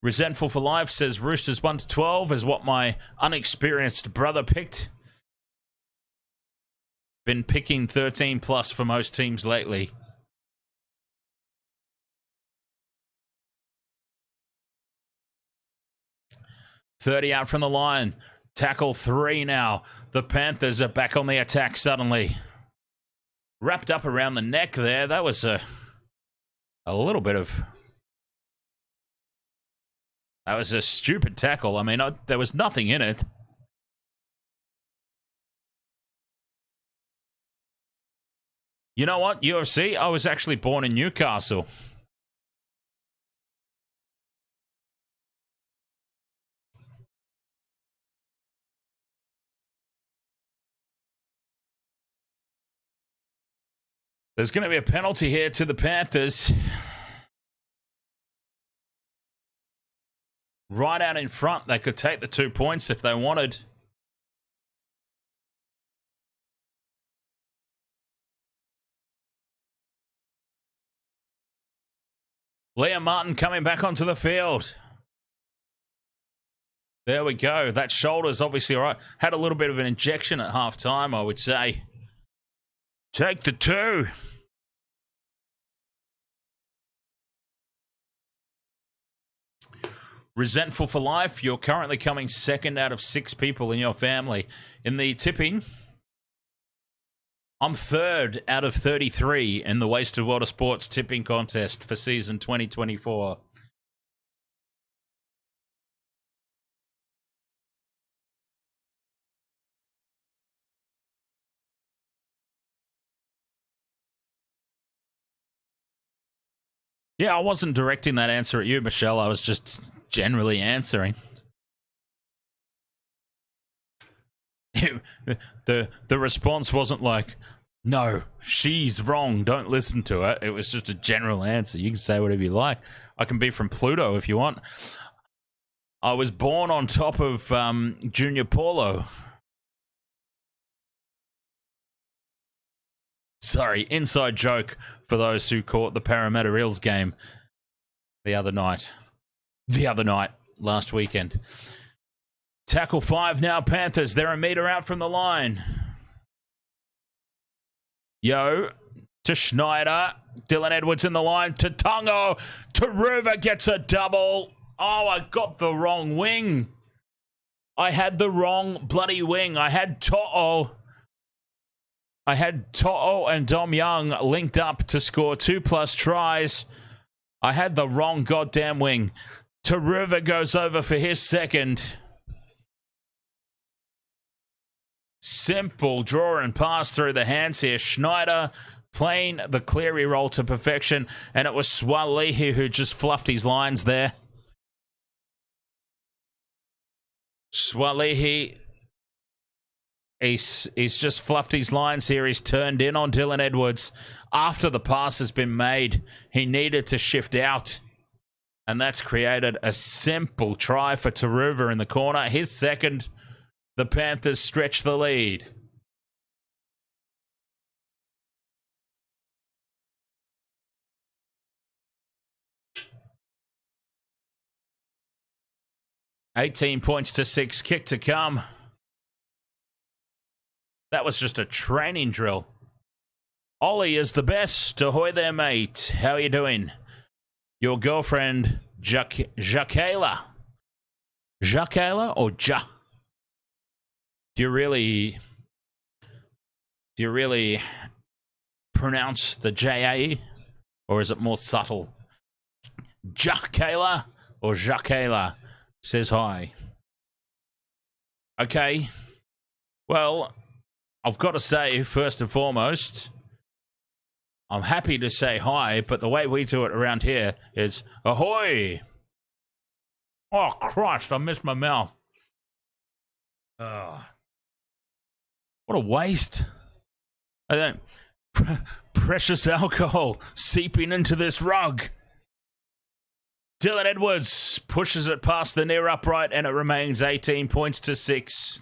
Resentful for Life says Roosters 1-12 is what my unexperienced brother picked. Been picking 13 plus for most teams lately. .30 out from the line. Tackle 3 now. The Panthers are back on the attack suddenly. Wrapped up around the neck there. That was a little bit of... That was a stupid tackle. I mean, there was nothing in it. You know what, UFC? I was actually born in Newcastle. There's going to be a penalty here to the Panthers. Right out in front, they could take the 2 points if they wanted. Liam Martin coming back onto the field. There we go. That shoulder's obviously all right. Had a little bit of an injection at halftime, I would say. Take the 2. Resentful for Life, you're currently coming second out of 6 people in your family. In the tipping, I'm third out of 33 in the Wasted Water Sports tipping contest for season 2024. Yeah, I wasn't directing that answer at you, Michelle. I was just generally answering. The response wasn't like, no, she's wrong, don't listen to her. It was just a general answer. You can say whatever you like. I can be from Pluto if you want. I was born on top of Junior Paulo. Sorry, inside joke for those who caught the Parramatta Eels game the other night. Last weekend. Tackle 5 now, Panthers. They're a metre out from the line. Yo, to Schneider. Dylan Edwards in the line. To Tungo. To Ruva gets a double. Oh, I got the wrong wing. I had the wrong bloody wing. I had To'o and Dom Young linked up to score 2+ tries. I had the wrong goddamn wing. Taruva goes over for his second. Simple draw and pass through the hands here. Schneider playing the Cleary roll to perfection. And it was Swalihi who just fluffed his lines there. Swalihi... He's just fluffed his lines here. He's turned in on Dylan Edwards. After the pass has been made, he needed to shift out. And that's created a simple try for Taruva in the corner. His second, the Panthers stretch the lead. $18 points to 6, kick to come. That was just a training drill. Ollie is the best. Ahoy there, mate. How are you doing? Your girlfriend, Jacquela. Jacquela or Ja? Do you really pronounce the J-A-E? Or is it more subtle? Jacquela or Jacquela says hi. Okay. Well... I've got to say, first and foremost, I'm happy to say hi, but the way we do it around here is ahoy! Oh, Christ, I missed my mouth. What a waste. I don't... Precious alcohol seeping into this rug. Dylan Edwards pushes it past the near upright, and it remains 18 points to 6.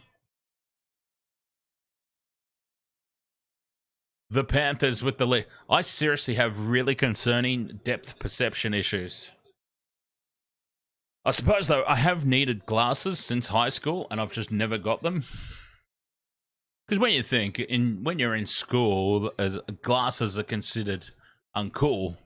The Panthers with the lead. I seriously have really concerning depth perception issues. I suppose, though, I have needed glasses since high school, and I've just never got them. Because when you think, when you're in school, glasses are considered uncool.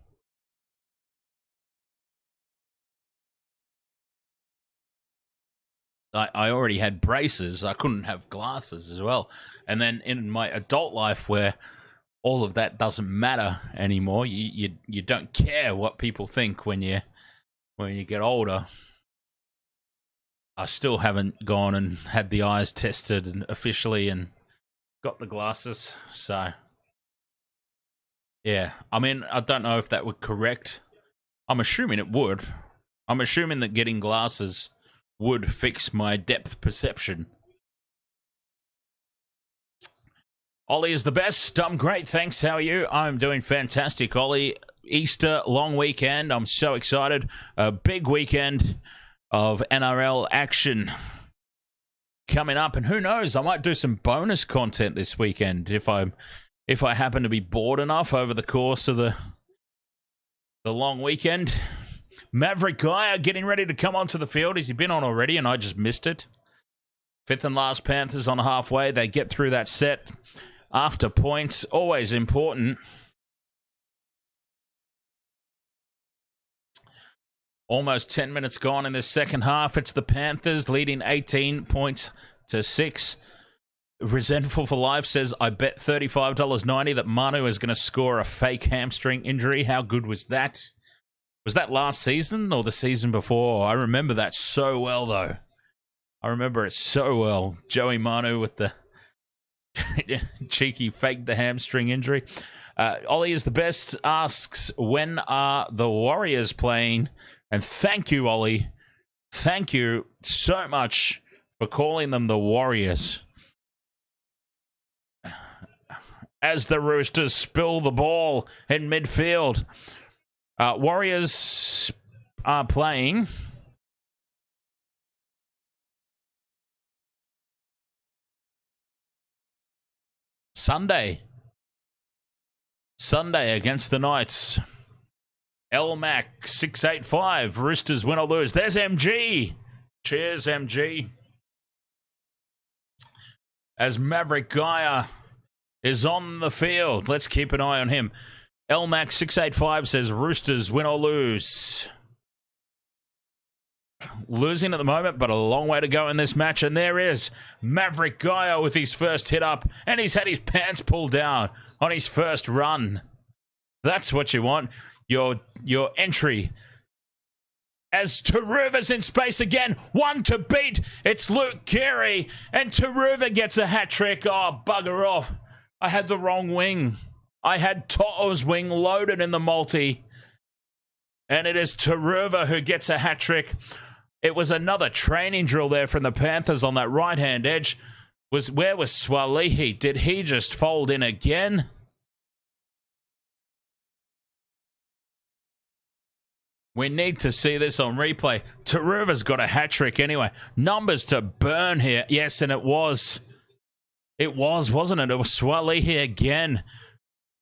I already had braces. I couldn't have glasses as well. And then in my adult life where... all of that doesn't matter anymore. You don't care what people think when you get older. I still haven't gone and had the eyes tested and officially and got the glasses. So yeah, I mean, I don't know if that would correct. I'm assuming it would. I'm assuming that getting glasses would fix my depth perception. Ollie is the best. I'm great, thanks. How are you? I'm doing fantastic, Ollie. Easter, long weekend. I'm so excited. A big weekend of NRL action coming up. And who knows, I might do some bonus content this weekend if I happen to be bored enough over the course of the long weekend. Maverick Guy getting ready to come onto the field. Has he been on already and I just missed it? Fifth and last Panthers on halfway. They get through that set. After points, always important. Almost 10 minutes gone in this second half. It's the Panthers leading 18 points to 6. Resentful for Life says, I bet $35.90 that Manu is going to score a fake hamstring injury. How good was that? Was that last season or the season before? I remember that so well, though. I remember it so well. Joey Manu with the cheeky fake the hamstring injury. Ollie is the best asks, when are the Warriors playing? And thank you, Ollie. Thank you so much for calling them the Warriors. As the Roosters spill the ball in midfield. Warriors are playing Sunday against the Knights. LMAC 685. Roosters win or lose. There's MG. Cheers, MG. As Maverick Gaia is on the field. Let's keep an eye on him. LMAC 685 says Roosters win or lose. Losing at the moment, but a long way to go in this match. And there is Maverick Gaia with his first hit up. And he's had his pants pulled down on his first run. That's what you want. Your entry. As Taruva's in space again. One to beat. It's Luke Keary. And Taruva gets a hat trick. Oh, bugger off. I had the wrong wing. I had To'o's wing loaded in the multi. And it is Taruva who gets a hat trick. It was another training drill there from the Panthers on that right-hand edge. Where was Swalihi? Did he just fold in again? We need to see this on replay. Taruva's got a hat trick anyway. Numbers to burn here. Yes, and it was. It was, wasn't it? It was Swalihi again.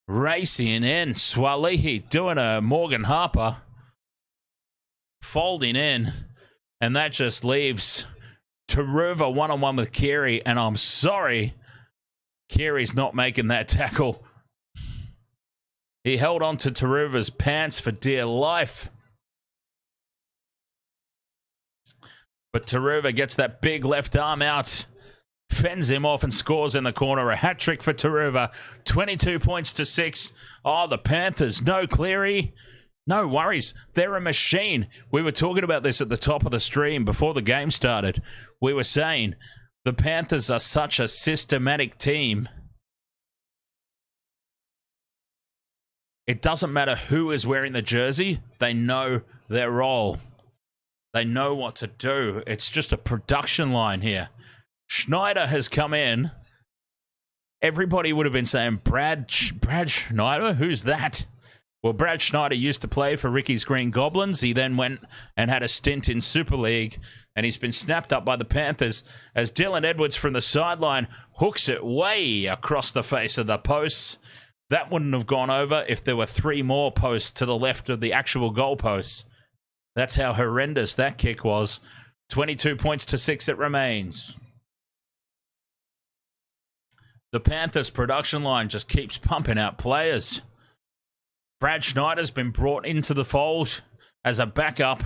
Racing in. Swalihi doing a Morgan Harper. Folding in. And that just leaves Taruva one-on-one with Keary. And I'm sorry, Keary's not making that tackle. He held on to Taruva's pants for dear life. But Taruva gets that big left arm out. Fends him off and scores in the corner. A hat trick for Taruva. 22 points to 6. Oh, the Panthers. No Cleary. No worries. They're a machine. We were talking about this at the top of the stream before the game started. We were saying the Panthers are such a systematic team. It doesn't matter who is wearing the jersey. They know their role. They know what to do. It's just a production line here. Schneider has come in. Everybody would have been saying, Brad Schneider? Who's that? Well, Brad Schneider used to play for Ricky's Green Goblins. He then went and had a stint in Super League, and he's been snapped up by the Panthers as Dylan Edwards from the sideline hooks it way across the face of the posts. That wouldn't have gone over if there were 3 more posts to the left of the actual goalposts. That's how horrendous that kick was. 22 points to 6 it remains. The Panthers production line just keeps pumping out players. Brad Schneider's been brought into the fold as a backup.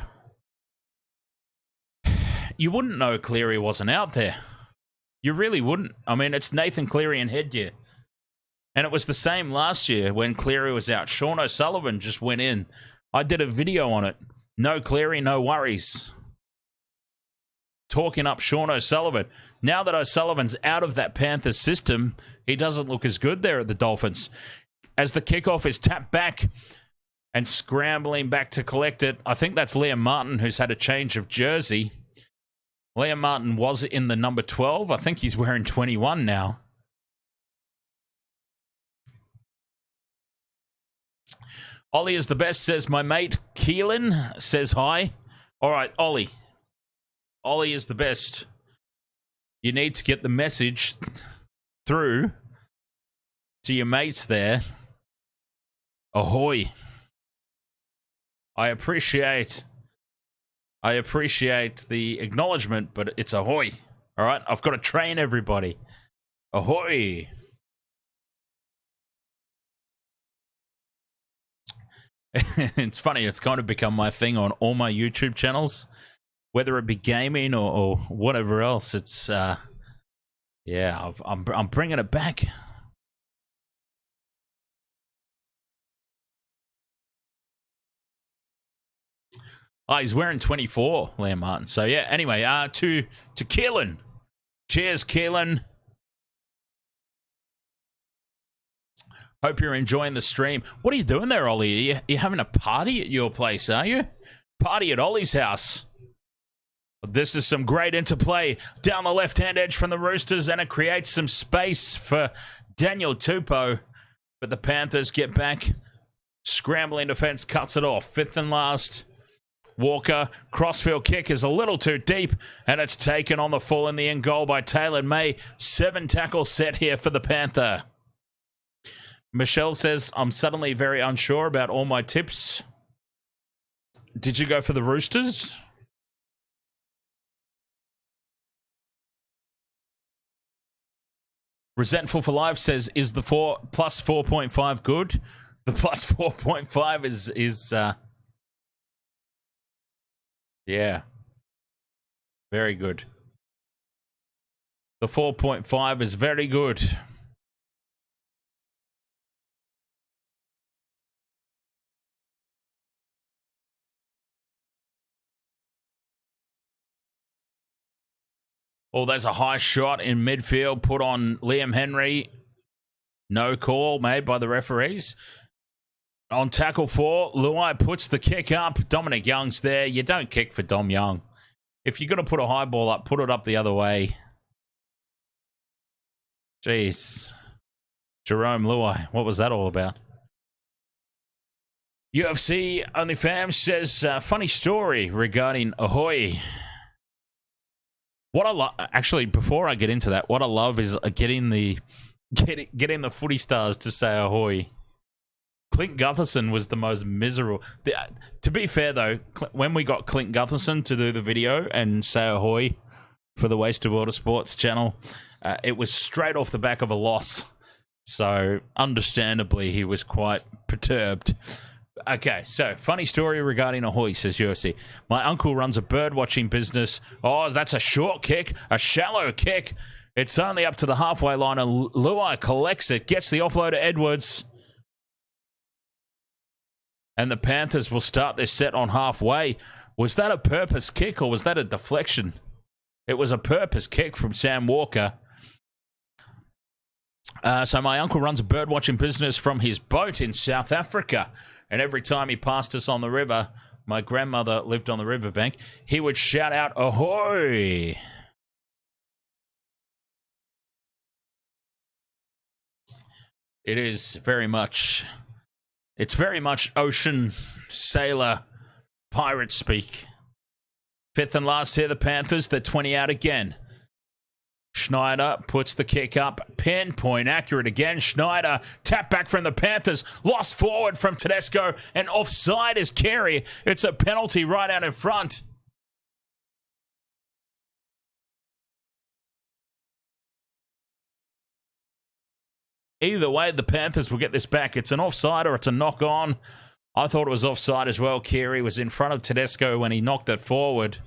You wouldn't know Cleary wasn't out there. You really wouldn't. I mean, it's Nathan Cleary in headgear. And it was the same last year when Cleary was out. Sean O'Sullivan just went in. I did a video on it. No Cleary, no worries. Talking up Sean O'Sullivan. Now that O'Sullivan's out of that Panthers system, he doesn't look as good there at the Dolphins. As the kickoff is tapped back and scrambling back to collect it, I think that's Liam Martin who's had a change of jersey. Liam Martin was in the number 12. I think he's wearing 21 now. Ollie is the best, says my mate. Keelan says hi. All right, Ollie. Ollie is the best. You need to get the message through to your mates there. Ahoy. I appreciate the acknowledgement, but it's ahoy. All right, I've got to train everybody. Ahoy. It's funny, it's kind of become my thing on all my YouTube channels, whether it be gaming or whatever else. It's Yeah, I'm bringing it back. Oh, he's wearing 24, Liam Martin. So, yeah, anyway, to Keelan. Cheers, Keelan. Hope you're enjoying the stream. What are you doing there, Ollie? Are you having a party at your place, are you? Party at Ollie's house. This is some great interplay down the left-hand edge from the Roosters, and it creates some space for Daniel Tupou. But the Panthers get back. Scrambling defense cuts it off. Fifth and last. Walker, crossfield kick is a little too deep, and it's taken on the full in the end goal by Taylor May. 7 tackle set here for the Panther. Michelle says, I'm suddenly very unsure about all my tips. Did you go for the Roosters? Resentful for Life says, is the plus 4.5 good? The plus 4.5 is yeah. Very good. The 4.5 is very good. Oh, there's a high shot in midfield put on Liam Henry. No call made by the referees. On tackle 4, Luai puts the kick up. Dominic Young's there. You don't kick for Dom Young. If you're going to put a high ball up, put it up the other way. Jeez. Jerome Luai, what was that all about? UFC OnlyFans says, funny story regarding Ahoy. What I love, actually, before I get into that, what I love is getting the footy stars to say ahoy. Clint Gutherson was the most miserable. To be fair, though, when we got Clint Gutherson to do the video and say ahoy for the Wasted World of Sports channel, it was straight off the back of a loss. So, understandably, he was quite perturbed. Okay, so, funny story regarding Ahoy, says UFC. My uncle runs a bird-watching business. Oh, that's a short kick, a shallow kick. It's only up to the halfway line, and Luai collects it, gets the offload to Edwards. And the Panthers will start their set on halfway. Was that a purpose kick, or was that a deflection? It was a purpose kick from Sam Walker. So my uncle runs a bird-watching business from his boat in South Africa. And every time he passed us on the river, my grandmother lived on the riverbank, he would shout out, ahoy! It's very much ocean sailor pirate speak. Fifth and last here, the Panthers. They're 20 out again. Schneider puts the kick up. Pinpoint accurate again. Schneider tap back from the Panthers. Lost forward from Tedesco. And offside is Carey. It's a penalty right out in front. Either way, the Panthers will get this back. It's an offside or it's a knock on. I thought it was offside as well. Carey was in front of Tedesco when he knocked it forward.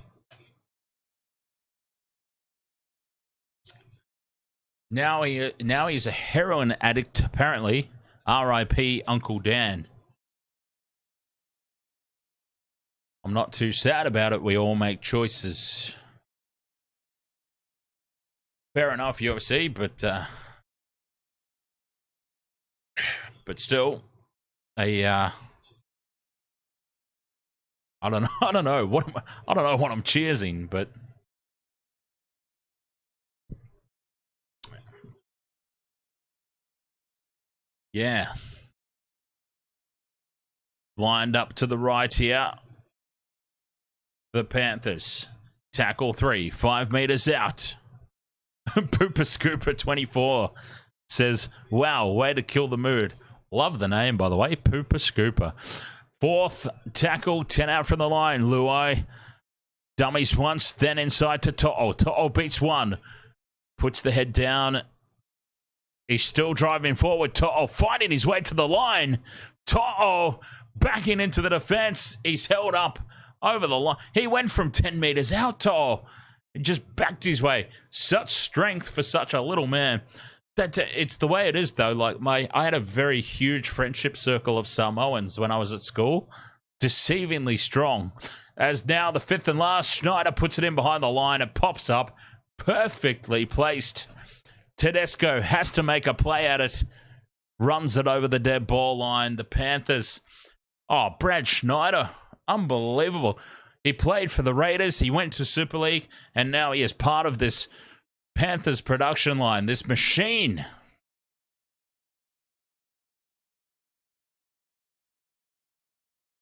Now he's a heroin addict, apparently. R.I.P. Uncle Dan. I'm not too sad about it. We all make choices. Fair enough, UFC, but still, I don't know. I don't know what I'm cheersing, but yeah. Lined up to the right here. The Panthers. Tackle 3, 5 meters out. Pooper Scooper 24 says, wow, way to kill the mood. Love the name, by the way. Pooper Scooper. Fourth tackle, 10 out from the line. Luai dummies once, then inside to To'o. To'o beats one. Puts the head down. He's still driving forward. To'o fighting his way to the line. To'o backing into the defense. He's held up over the line. He went from 10 meters out, To'o. He just backed his way. Such strength for such a little man. It's the way it is, though. Like I had a very huge friendship circle of Samoans when I was at school. Deceivingly strong. As now the fifth and last, Schneider puts it in behind the line. It pops up. Perfectly placed. Tedesco has to make a play at it. Runs it over the dead ball line. The Panthers. Oh, Brad Schneider. Unbelievable. He played for the Raiders. He went to Super League. And now he is part of this Panthers production line. This machine.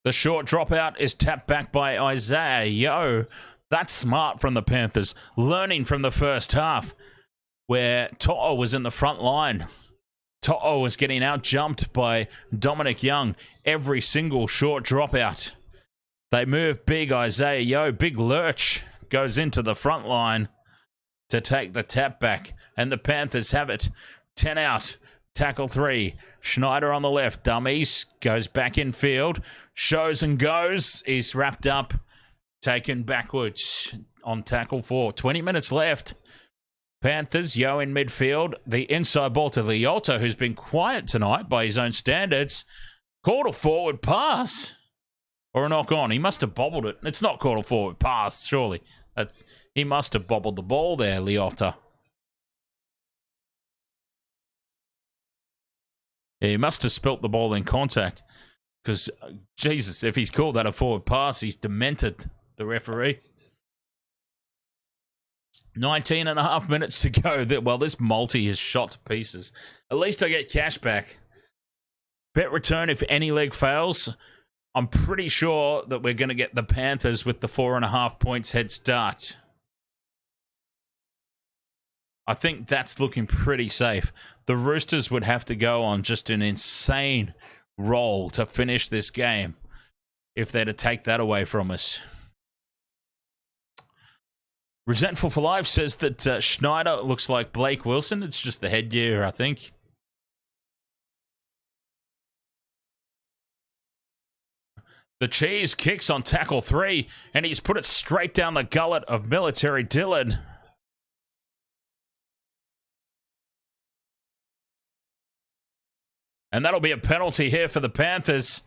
The short dropout is tapped back by Isaiah Yo. That's smart from the Panthers. Learning from the first half where To'o was in the front line. To'o was getting out-jumped by Dominic Young. Every single short dropout. They move big Isaiah Yo. Big lurch goes into the front line to take the tap back. And the Panthers have it. 10 out. Tackle 3. Schneider on the left. Dummies. Goes back in field. Shows and goes. He's wrapped up. Taken backwards on tackle 4. 20 minutes left. Panthers, Yo in midfield. The inside ball to Leota, who's been quiet tonight by his own standards. Called a forward pass. Or a knock on. He must have bobbled it. It's not called a forward pass, surely. He must have bobbled the ball there, Leota. Yeah, he must have spilt the ball in contact. Because, Jesus, if he's called that a forward pass, he's demented, the referee. 19 and a half minutes to go. Well, this multi is shot to pieces. At least I get cash back. Bet return if any leg fails. I'm pretty sure that we're going to get the Panthers with the 4.5 points head start. I think that's looking pretty safe. The Roosters would have to go on just an insane roll to finish this game if they're to take that away from us. Resentful for Life says that Schneider looks like Blake Wilson. It's just the headgear, I think. The Cheese kicks on tackle 3, and he's put it straight down the gullet of Military Dillard. And that'll be a penalty here for the Panthers.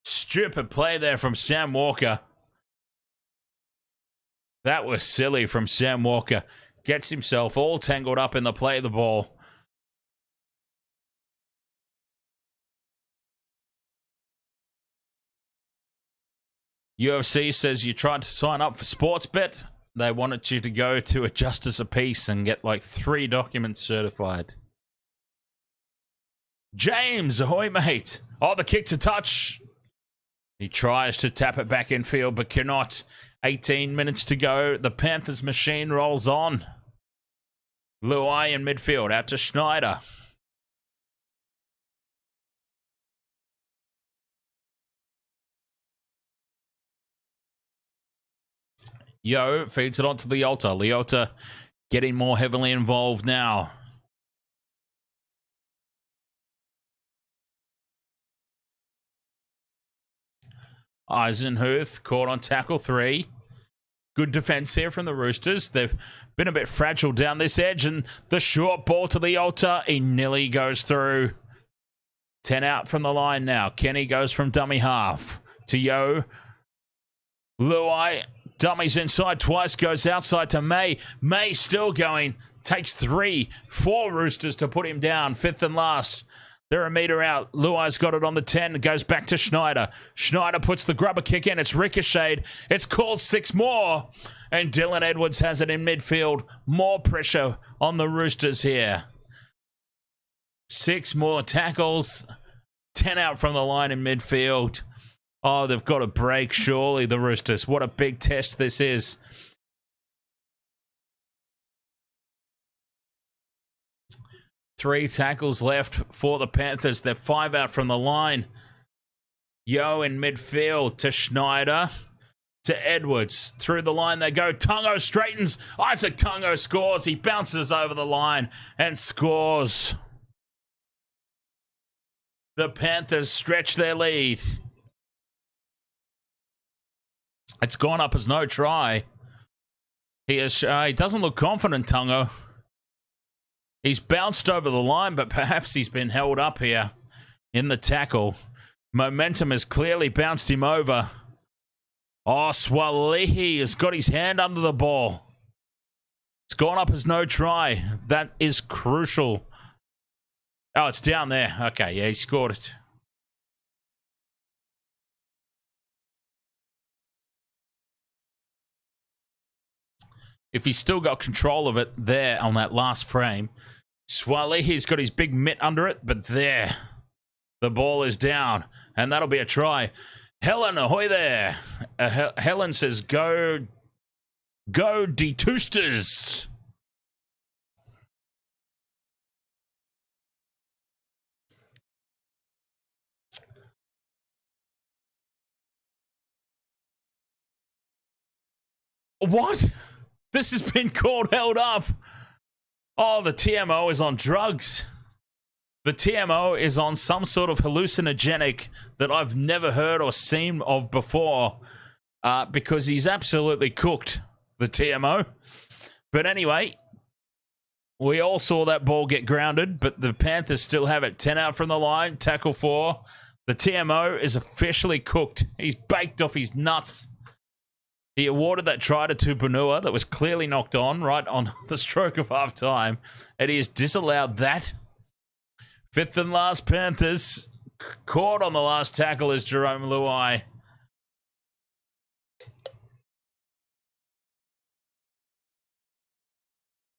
Stupid play there from Sam Walker. That was silly from Sam Walker. Gets himself all tangled up in the play of the ball. UFC says you tried to sign up for Sportsbet. They wanted you to go to a Justice of Peace and get like 3 documents certified. James, ahoy, mate. Oh, the kick to touch. He tries to tap it back in field, but cannot. 18 minutes to go. The Panthers machine rolls on. Luai in midfield, out to Schneider. Yo feeds it onto Leota. Leota getting more heavily involved now. Eisenhuth caught on tackle 3. Good defense here from the Roosters. They've been a bit fragile down this edge, and the short ball to Leota. He nearly goes through. 10 out from the line now. Kenny goes from dummy half to Yo. Luai, dummies inside twice, goes outside to May. May still going. Takes 3, 4 Roosters to put him down. 5th and last. They're a metre out. Luai's got it on the 10. Goes back to Schneider. Schneider puts the grubber kick in. It's ricocheted. It's called 6 more. And Dylan Edwards has it in midfield. More pressure on the Roosters here. 6 more tackles. 10 out from the line in midfield. Oh, they've got a break, surely, the Roosters. What a big test this is. Three tackles left for the Panthers. They're 5 out from the line. Yo in midfield to Schneider. To Edwards. Through the line they go. Tungo straightens. Isaac Tungo scores. He bounces over the line and scores. The Panthers stretch their lead. It's gone up as no try. He doesn't look confident, Tungo. He's bounced over the line, but perhaps he's been held up here in the tackle. Momentum has clearly bounced him over. Oh, Swalihi has got his hand under the ball. It's gone up as no try. That is crucial. Oh, it's down there. Okay, yeah, he scored it. If he's still got control of it there on that last frame, Swalihi's got his big mitt under it, but there, the ball is down, and that'll be a try. Helen, ahoy there. Helen says, go de Roosters. What? This has been called held up. Oh, the TMO is on drugs. The TMO is on some sort of hallucinogenic that I've never heard or seen of before, because he's absolutely cooked, the TMO. But anyway, we all saw that ball get grounded, but the Panthers still have it. 10 out from the line, tackle 4. The TMO is officially cooked. He's baked off his nuts. He awarded that try to Tupanua that was clearly knocked on right on the stroke of half time, and he has disallowed that. 5th and last Panthers. Caught on the last tackle is Jerome Luai.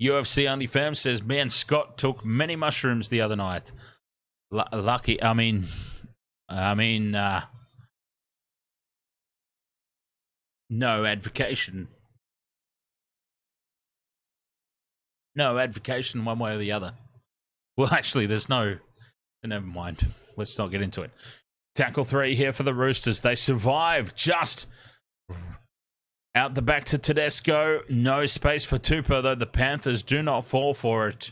UFC Only Fam says, man, Scott took many mushrooms the other night. Lucky, I mean, no advocation. No advocation one way or the other. Well, actually, there's no... Never mind. Let's not get into it. Tackle 3 here for the Roosters. They survive just out the back to Tedesco. No space for Tupa, though the Panthers do not fall for it.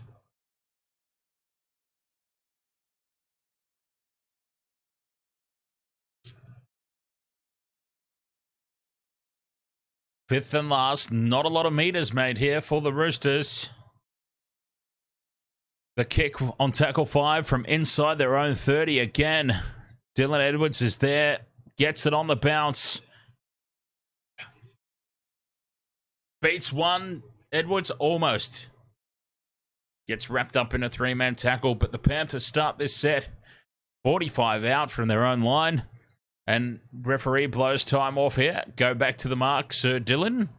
Fifth and last. Not a lot of meters made here for the Roosters. The kick on tackle 5 from inside their own 30 again. Dylan Edwards is there. Gets it on the bounce. Beats one. Edwards almost. Gets wrapped up in a 3-man tackle, but the Panthers start this set 45 out from their own line. And referee blows time off here. Go back to the mark, Sir Dylan.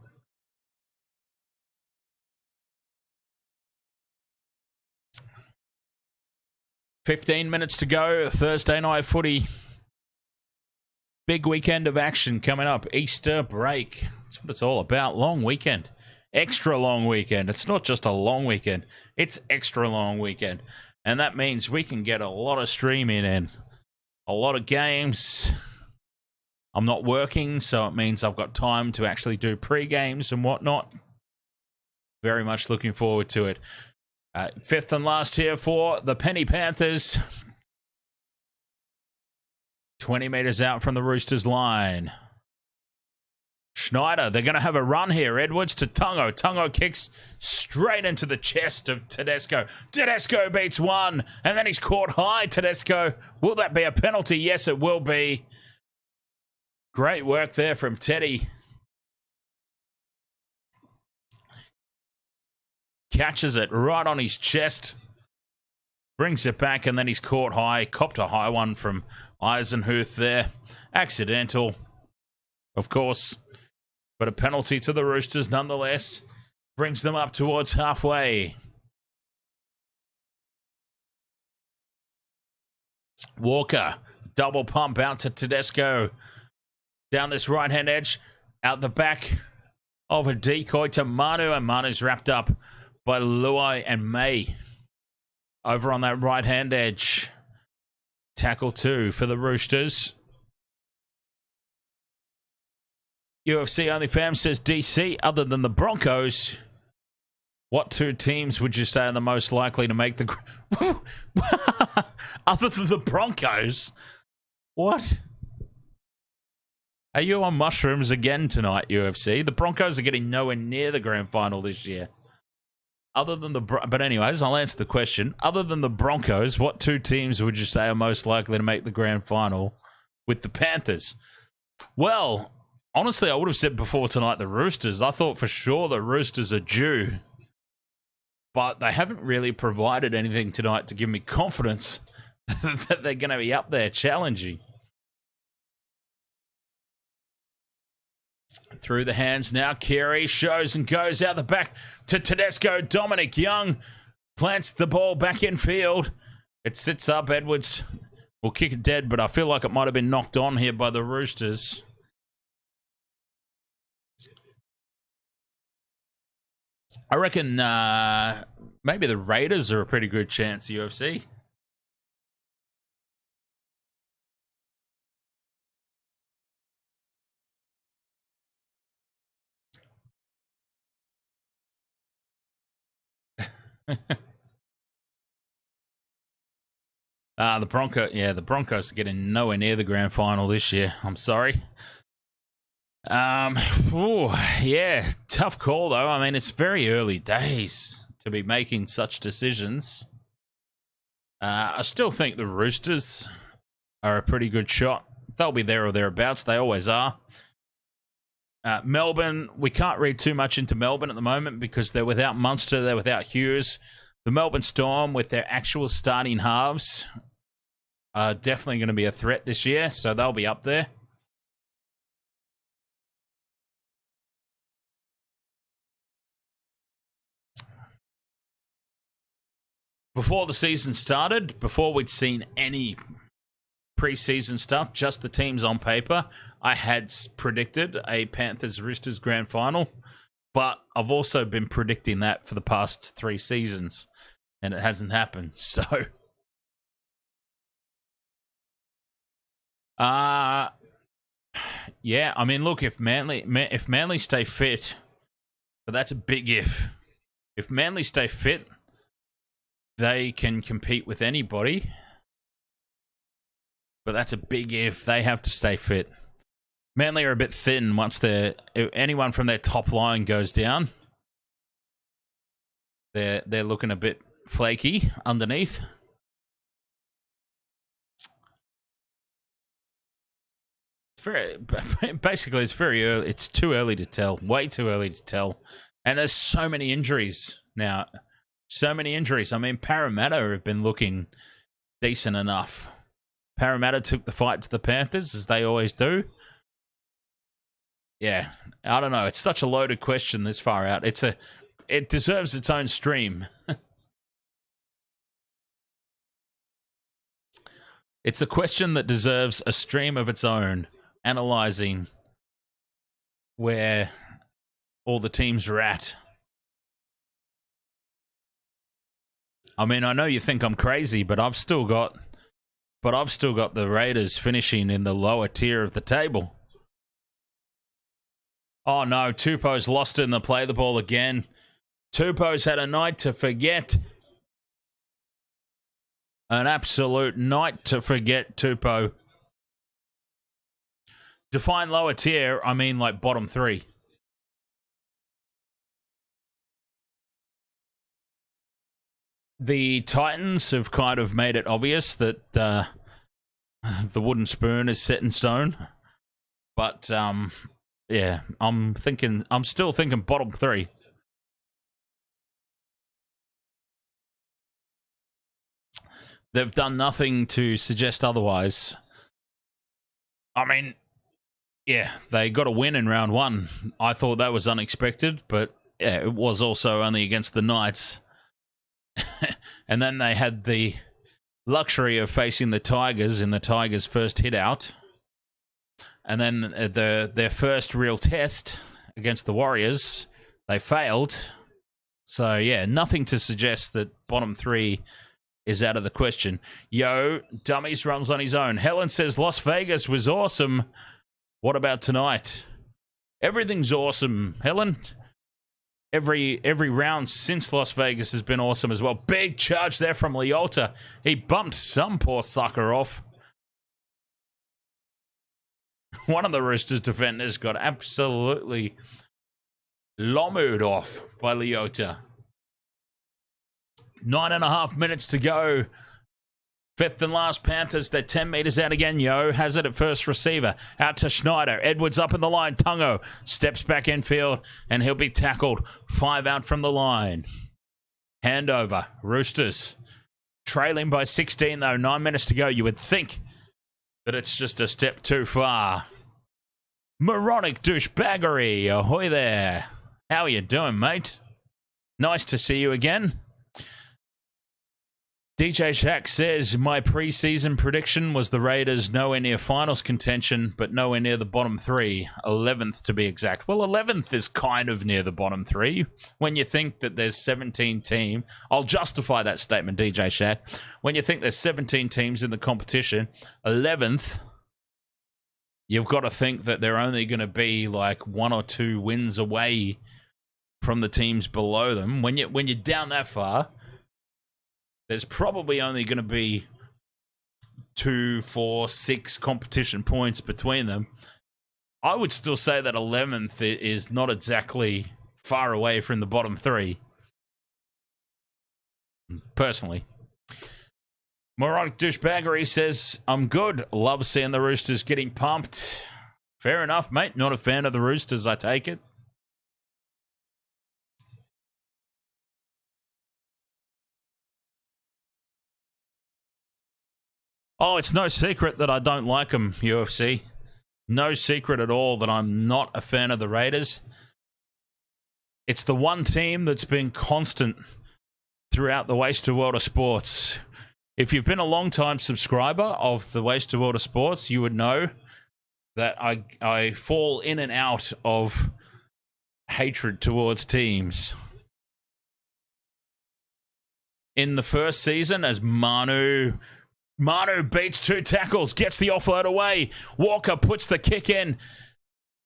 $15 minutes to go. Thursday night footy. Big weekend of action coming up. Easter break. That's what it's all about. Long weekend. Extra long weekend. It's not just a long weekend. It's extra long weekend. And that means we can get a lot of streaming in. A lot of games. I'm not working, so it means I've got time to actually do pre-games and whatnot. Very much looking forward to it. 5th and last here for the Penny Panthers. 20 meters out from the Roosters line. Schneider, they're going to have a run here. Edwards to Tungo. Tungo kicks straight into the chest of Tedesco. Tedesco beats one, and then he's caught high, Tedesco. Will that be a penalty? Yes, it will be. Great work there from Teddy. Catches it right on his chest. Brings it back, and then he's caught high. Copped a high one from Eisenhuth there. Accidental, of course. But a penalty to the Roosters nonetheless. Brings them up towards halfway. Walker, double pump out to Tedesco. Down this right-hand edge. Out the back of a decoy to Manu. And Manu's wrapped up by Luai and May. Over on that right-hand edge. Tackle 2 for the Roosters. UFC Only Fam says DC, other than the Broncos, what 2 teams would you say are the most likely to make the... Other than the Broncos? What? Are you on mushrooms again tonight, UFC? The Broncos are getting nowhere near the grand final this year. Other than but anyways, I'll answer the question. Other than the Broncos, what two teams would you say are most likely to make the grand final with the Panthers? Well, honestly, I would have said before tonight the Roosters. I thought for sure the Roosters are due. But they haven't really provided anything tonight to give me confidence that they're going to be up there challenging. Through the hands now, Carey shows and goes out the back to Tedesco. Dominic Young plants the ball back in field. It sits up. Edwards will kick it dead, but I feel like it might have been knocked on here by the Roosters. I reckon maybe the Raiders are a pretty good chance, UFC. The Broncos are getting nowhere near the grand final this year. I'm sorry. Tough call though. I mean, it's very early days to be making such decisions. I still think the Roosters are a pretty good shot. They'll be there or thereabouts. They always are. Melbourne, we can't read too much into Melbourne at the moment because they're without Munster, they're without Hughes. The Melbourne Storm, with their actual starting halves, are definitely going to be a threat this year, so they'll be up there. Before the season started, before we'd seen any preseason stuff, just the teams on paper, I had predicted a Panthers-Roosters grand final, but I've also been predicting that for the past 3 seasons, and it hasn't happened, so... yeah, I mean, look, if Manly stay fit, but that's a big if. If Manly stay fit, they can compete with anybody. But that's a big if. They have to stay fit. Manly are a bit thin once anyone from their top line goes down. They're looking a bit flaky underneath. Basically, it's very early. It's too early to tell. Way too early to tell. And there's so many injuries now. So many injuries. I mean, Parramatta have been looking decent enough. Parramatta took the fight to the Panthers, as they always do. Yeah, I don't know. It's such a loaded question this far out. It deserves its own stream. It's a question that deserves a stream of its own, analysing where all the teams are at. I mean, I know you think I'm crazy, but I've still got the Raiders finishing in the lower tier of the table. Oh no, Tupou's lost it in the play the ball again. Tupou's had a night to forget. An absolute night to forget, Tupou. Define lower tier, I mean like bottom 3. The Titans have kind of made it obvious that the wooden spoon is set in stone. But, yeah, I'm still thinking bottom 3. They've done nothing to suggest otherwise. I mean, yeah, they got a win in round 1. I thought that was unexpected, but yeah, it was also only against the Knights. And then they had the luxury of facing the Tigers in the Tigers' first hit out. And then their first real test against the Warriors, they failed. So, yeah, nothing to suggest that bottom 3 is out of the question. Yo, Dummies runs on his own. Helen says Las Vegas was awesome. What about tonight? Everything's awesome, Helen. Every round since Las Vegas has been awesome as well. Big charge there from Leota. He bumped some poor sucker off. one of the Roosters defenders got absolutely lomued off by Leota. 9.5 minutes to go. Fifth and last Panthers. They're 10 metres out again. Yo has it at first receiver. Out to Schneider. Edwards up in the line. Tungo steps back infield and he'll be tackled. 5 out from the line. Handover. Roosters trailing by 16 though. 9 minutes to go. You would think that it's just a step too far. Moronic douchebaggery. Ahoy there. How are you doing, mate? Nice to see you again. DJ Shack says, my preseason prediction was the Raiders nowhere near finals contention, but nowhere near the bottom 3. 11th to be exact. Well, 11th is kind of near the bottom 3. When you think that there's 17 teams, I'll justify that statement, DJ Shack. When you think there's 17 teams in the competition, 11th, you've got to think that they're only going to be like 1 or 2 wins away from the teams below them. When you're down that far, there's probably only going to be 2, 4, 6 competition points between them. I would still say that 11th is not exactly far away from the bottom 3. Personally. Moronic douchebaggery says, I'm good. Love seeing the Roosters getting pumped. Fair enough, mate. Not a fan of the Roosters, I take it. Oh, it's no secret that I don't like them, UFC. No secret at all that I'm not a fan of the Raiders. It's the one team that's been constant throughout the Wasted World of Sports. If you've been a long-time subscriber of the Wasted World of Sports, you would know that I fall in and out of hatred towards teams. In the first season, as Manu beats 2 tackles, gets the offload away. Walker puts the kick in.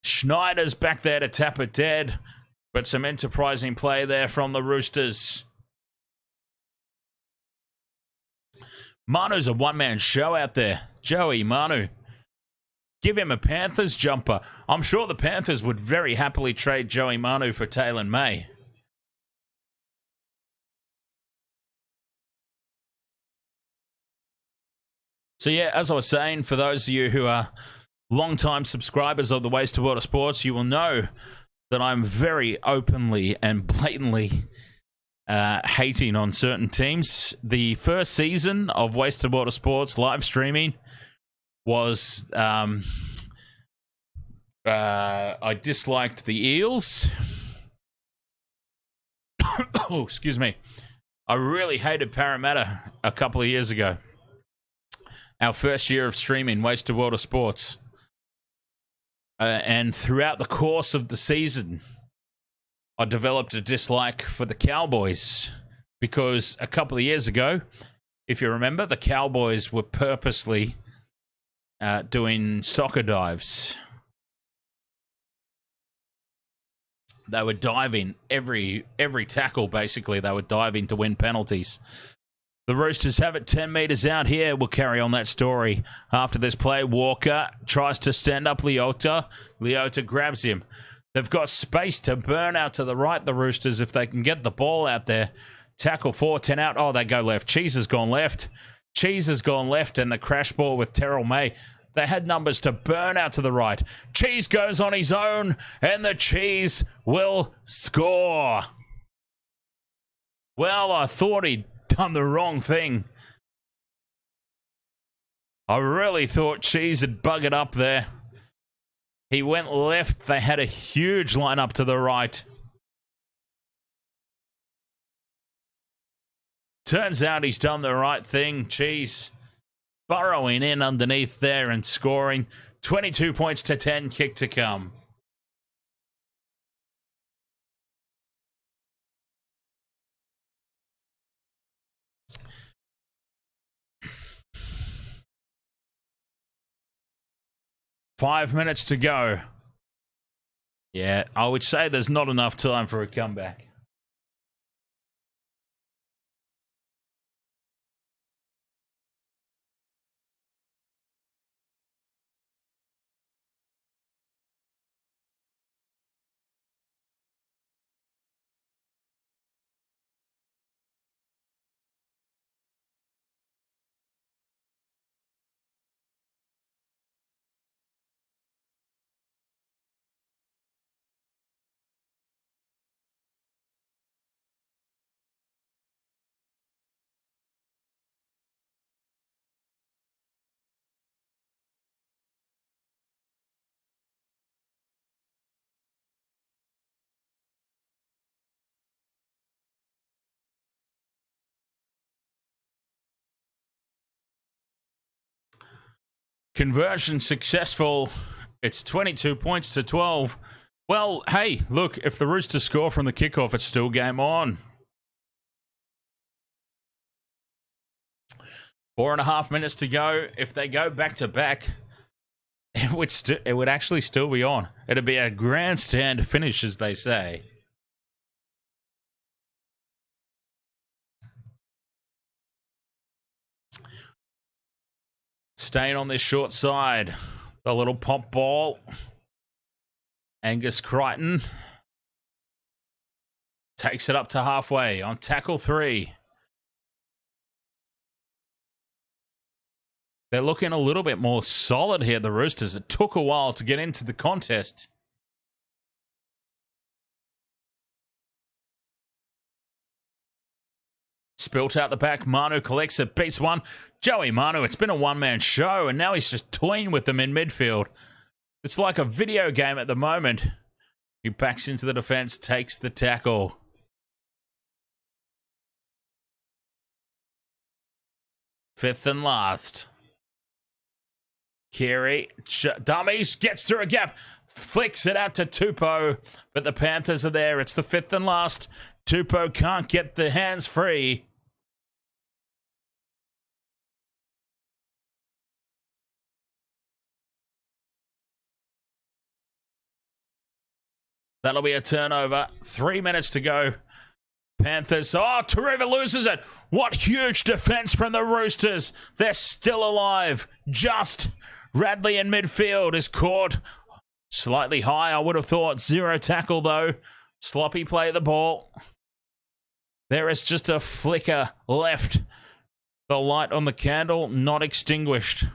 Schneider's back there to tap it dead. But some enterprising play there from the Roosters. Manu's a one-man show out there. Joey Manu. Give him a Panthers jumper. I'm sure the Panthers would very happily trade Joey Manu for Taylor May. So yeah, as I was saying, for those of you who are long-time subscribers of the Wasted World of Sports, you will know that I'm very openly and blatantly hating on certain teams. The first season of Wasted World of Sports live streaming was I disliked the Eels. Oh, excuse me. I really hated Parramatta a couple of years ago. Our first year of streaming Wasted World of Sports. And throughout the course of the season, I developed a dislike for the Cowboys. Because a couple of years ago, if you remember, the Cowboys were purposely doing soccer dives. They were diving every tackle, basically. They were diving to win penalties. The Roosters have it 10 metres out here. We'll carry on that story after this play. Walker tries to stand up Leota. Leota grabs him. They've got space to burn out to the right, the Roosters, if they can get the ball out there. Tackle 4, 10 out. Oh, they go left. Cheese has gone left. Cheese has gone left, and the crash ball with Terrell May. They had numbers to burn out to the right. Cheese goes on his own, and the Cheese will score. Well, I thought he'd done the wrong thing. I really thought Cheese had buggered up there. He went left. They had a huge line up to the right. Turns out he's done the right thing. Cheese burrowing in underneath there and scoring. 22 points to 10, kick to come. Five minutes to go. Yeah, I would say there's not enough time for a comeback. Conversion successful. It's 22 points to 12. Well, hey, look, if the Roosters score from the kickoff, it's still game on. 4.5 minutes to go. If they go back to back, it would actually still be on. It'd be a grandstand finish, as they say. Staying on this short side. The little pop ball. Angus Crichton takes it up to halfway on tackle 3. They're looking a little bit more solid here, the Roosters. It took a while to get into the contest. Spilt out the back. Manu collects it. Beats one. Joey Manu, it's been a one-man show, and now he's just toying with them in midfield. It's like a video game at the moment. He backs into the defense, takes the tackle. Fifth and last. Keary, dummies, gets through a gap, flicks it out to Tupou, but the Panthers are there. It's the fifth and last. Tupou can't get the hands free. That'll be a turnover. 3 minutes to go. Panthers. Oh, Taruva loses it. What huge defense from the Roosters. They're still alive. Just Radley in midfield is caught slightly high, I would have thought. 0 tackle, though. Sloppy play of the ball. There is just a flicker left. The light on the candle not extinguished.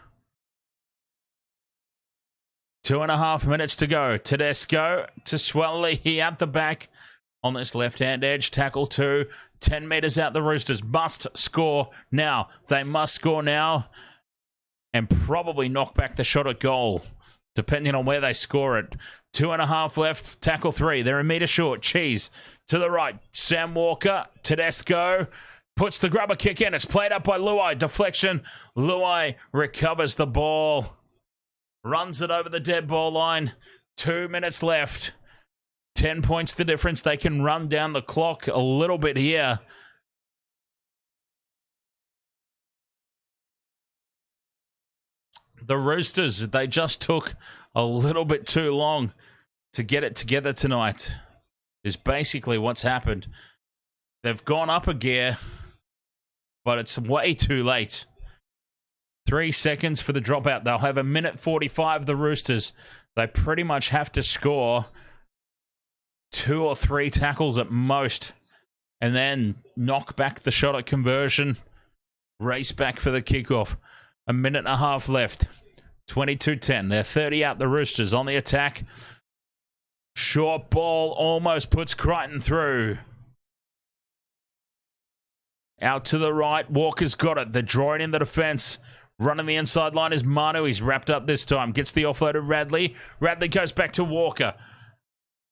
2.5 minutes to go. Tedesco to Swelly at the back on this left-hand edge. Tackle 2. 10 metres out the Roosters. Must score now. They must score now and probably knock back the shot at goal, depending on where they score it. 2.5 left. Tackle 3. They're a metre short. Cheese to the right. Sam Walker. Tedesco puts the grubber kick in. It's played up by Luai. Deflection. Luai recovers the ball. Runs it over the dead ball line. 2 minutes left. 10 points the difference. They can run down the clock a little bit here. The Roosters, they just took a little bit too long to get it together tonight, is basically what's happened. They've gone up a gear, but it's way too late. 3 seconds for the dropout. They'll have 1:45, the Roosters. They pretty much have to score 2 or 3 tackles at most, and then knock back the shot at conversion. Race back for the kickoff. 1.5 minutes left. 22-10. They're 30 out, the Roosters on the attack. Short ball almost puts Crichton through. Out to the right. Walker's got it. They're drawing in the defense. Running the inside line is Manu. He's wrapped up this time. Gets the offload to Radley. Radley goes back to Walker.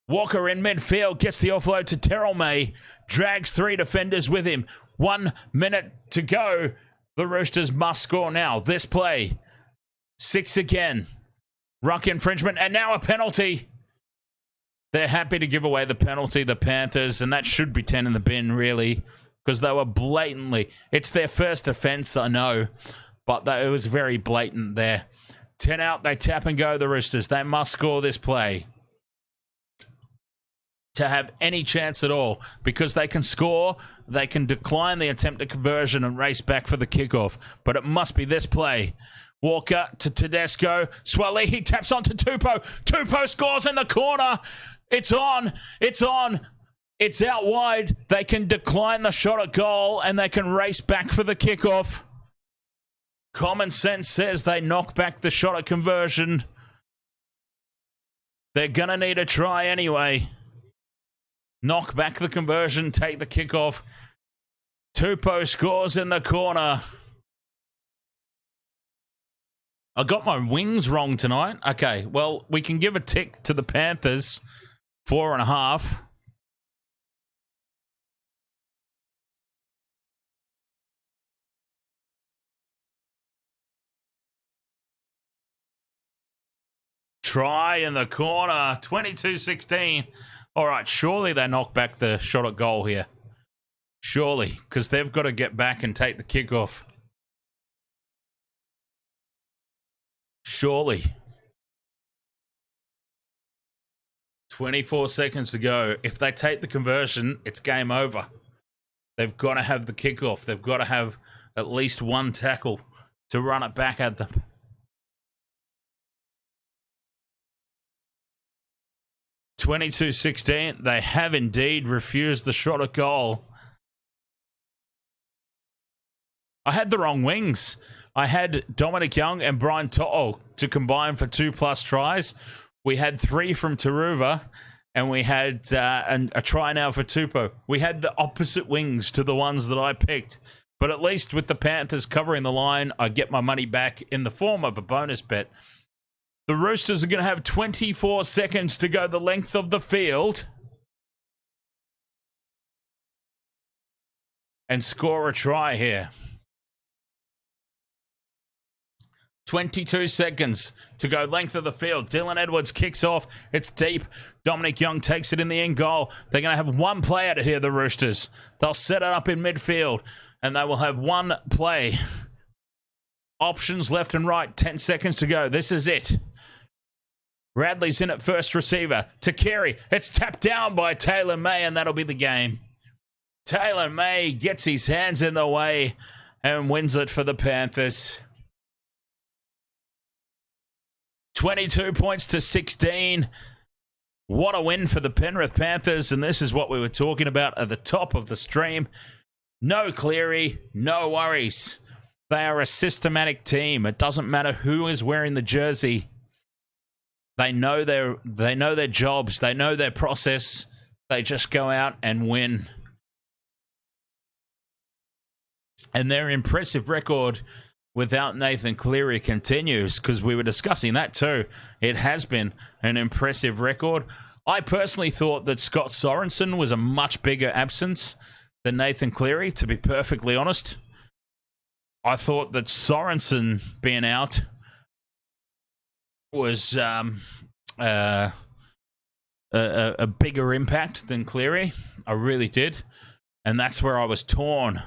Walker in midfield. Gets the offload to Terrell May. Drags 3 defenders with him. 1 minute to go. The Roosters must score now. This play. 6 again. Ruck infringement. And now a penalty. They're happy to give away the penalty, the Panthers. And that should be 10 in the bin, really. Because they were blatantly... It's their first offense, I know. But it was very blatant there. 10 out, they tap and go, the Roosters. They must score this play to have any chance at all. Because they can score, they can decline the attempt at conversion and race back for the kickoff. But it must be this play. Walker to Tedesco. Swelly, he taps onto Tupou. Tupou scores in the corner. It's on. It's on. It's out wide. They can decline the shot at goal and they can race back for the kickoff. Common sense says they knock back the shot at conversion. They're going to need a try anyway. Knock back the conversion, take the kickoff. Tupou scores in the corner. I got my wings wrong tonight. Okay, well, we can give a tick to the Panthers. 4.5. Try in the corner. 22-16. All right, surely they knock back the shot at goal here. Surely, because they've got to get back and take the kickoff. Surely. 24 seconds to go. If they take the conversion, it's game over. They've got to have the kickoff. They've got to have at least one tackle to run it back at them. 22-16. They have indeed refused the shot at goal. I had the wrong wings. I had Dominic Young and Brian To'o to combine for 2+ tries. We had 3 from Taruva, and we had a try now for Tupou. We had the opposite wings to the ones that I picked. But at least with the Panthers covering the line, I get my money back in the form of a bonus bet. The Roosters are going to have 24 seconds to go the length of the field and score a try here. 22 seconds to go length of the field. Dylan Edwards kicks off. It's deep. Dominic Young takes it in the end goal. They're going to have one play at it here, the Roosters. They'll set it up in midfield, and they will have one play. Options left and right. 10 seconds to go. This is it. Radley's in at first receiver. To Carey. It's tapped down by Taylor May, and that'll be the game. Taylor May gets his hands in the way and wins it for the Panthers. 22 points to 16. What a win for the Penrith Panthers, and this is what we were talking about at the top of the stream. No Cleary, no worries. They are a systematic team. It doesn't matter who is wearing the jersey. They know their jobs. They know their process. They just go out and win. And their impressive record without Nathan Cleary continues, because we were discussing that too. It has been an impressive record. I personally thought that Scott Sorensen was a much bigger absence than Nathan Cleary, to be perfectly honest. I thought that Sorensen being out was a bigger impact than Cleary. I really did. And that's where I was torn.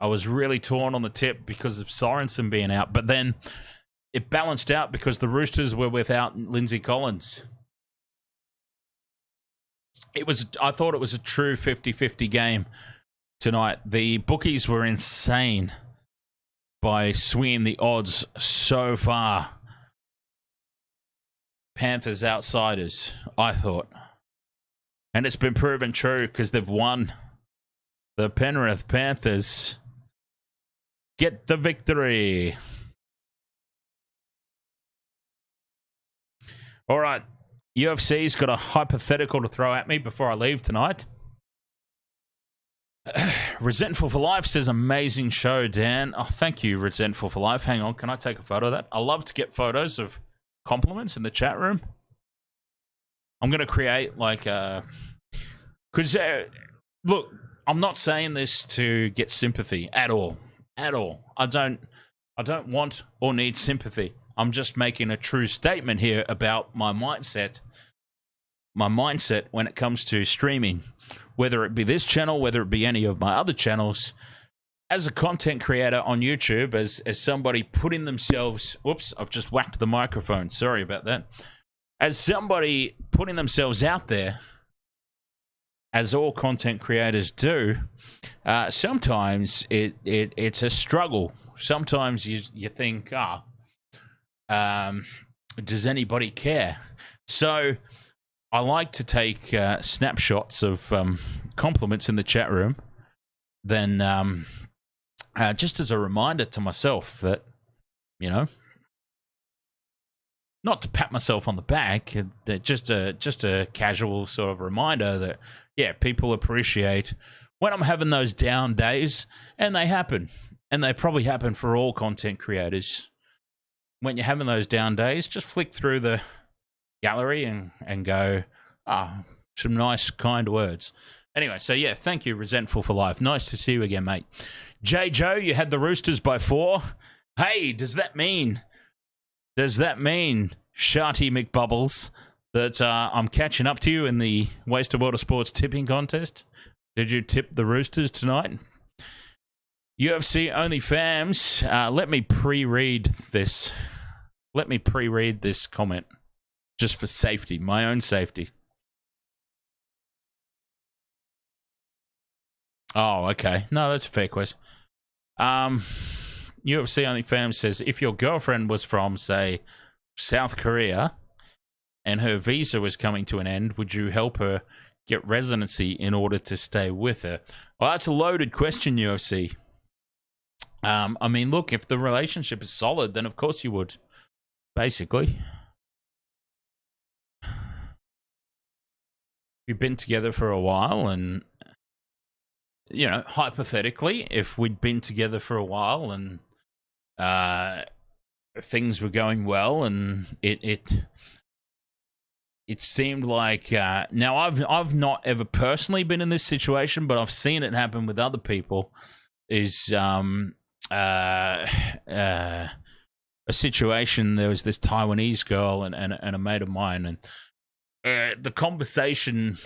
I was really torn on the tip because of Sorensen being out. But then it balanced out because the Roosters were without Lindsay Collins. I thought it was a true 50-50 game tonight. The bookies were insane by swinging the odds so far. Panthers outsiders, I thought. And it's been proven true because they've won. The Penrith Panthers get the victory. All right. UFC's got a hypothetical to throw at me before I leave tonight. Resentful for Life says, amazing show, Dan. Oh, thank you, Resentful for Life. Hang on, can I take a photo of that? I love to get photos of compliments in the chat room. I'm going to create like a... Because, look, I'm not saying this to get sympathy at all. At all. I don't want or need sympathy. I'm just making a true statement here about my mindset. My mindset when it comes to streaming. Whether it be this channel, whether it be any of my other channels. As a content creator on YouTube, as somebody putting themselves... Whoops, I've just whacked the microphone. Sorry about that. As somebody putting themselves out there, as all content creators do, sometimes it's a struggle. Sometimes you think, does anybody care? So I like to take snapshots of compliments in the chat room, then just as a reminder to myself that, you know, not to pat myself on the back, just a casual sort of reminder that, yeah, people appreciate when I'm having those down days, and they happen. And they probably happen for all content creators. When you're having those down days, just flick through the gallery and go, some nice, kind words. Anyway, so yeah, thank you, Resentful for Life. Nice to see you again, mate. J. Joe, you had the Roosters by 4. Hey, does that mean Does that mean, Sharty McBubbles, that I'm catching up to you in the Wasted World of Sports tipping contest? Did you tip the Roosters tonight? UFC only fans, let me pre-read this. Let me pre-read this comment, just for safety, my own safety. Oh, okay. No, that's a fair question. UFC only fans says, if your girlfriend was from, say, South Korea, and her visa was coming to an end, would you help her get residency in order to stay with her? Well, that's a loaded question, UFC. I mean, look, if the relationship is solid, then of course you would, basically. You've been together for a while, and, you know, hypothetically, if we'd been together for a while and things were going well, and it seemed like now I've not ever personally been in this situation, but I've seen it happen with other people. Is a situation. There was this Taiwanese girl and a mate of mine, and the conversation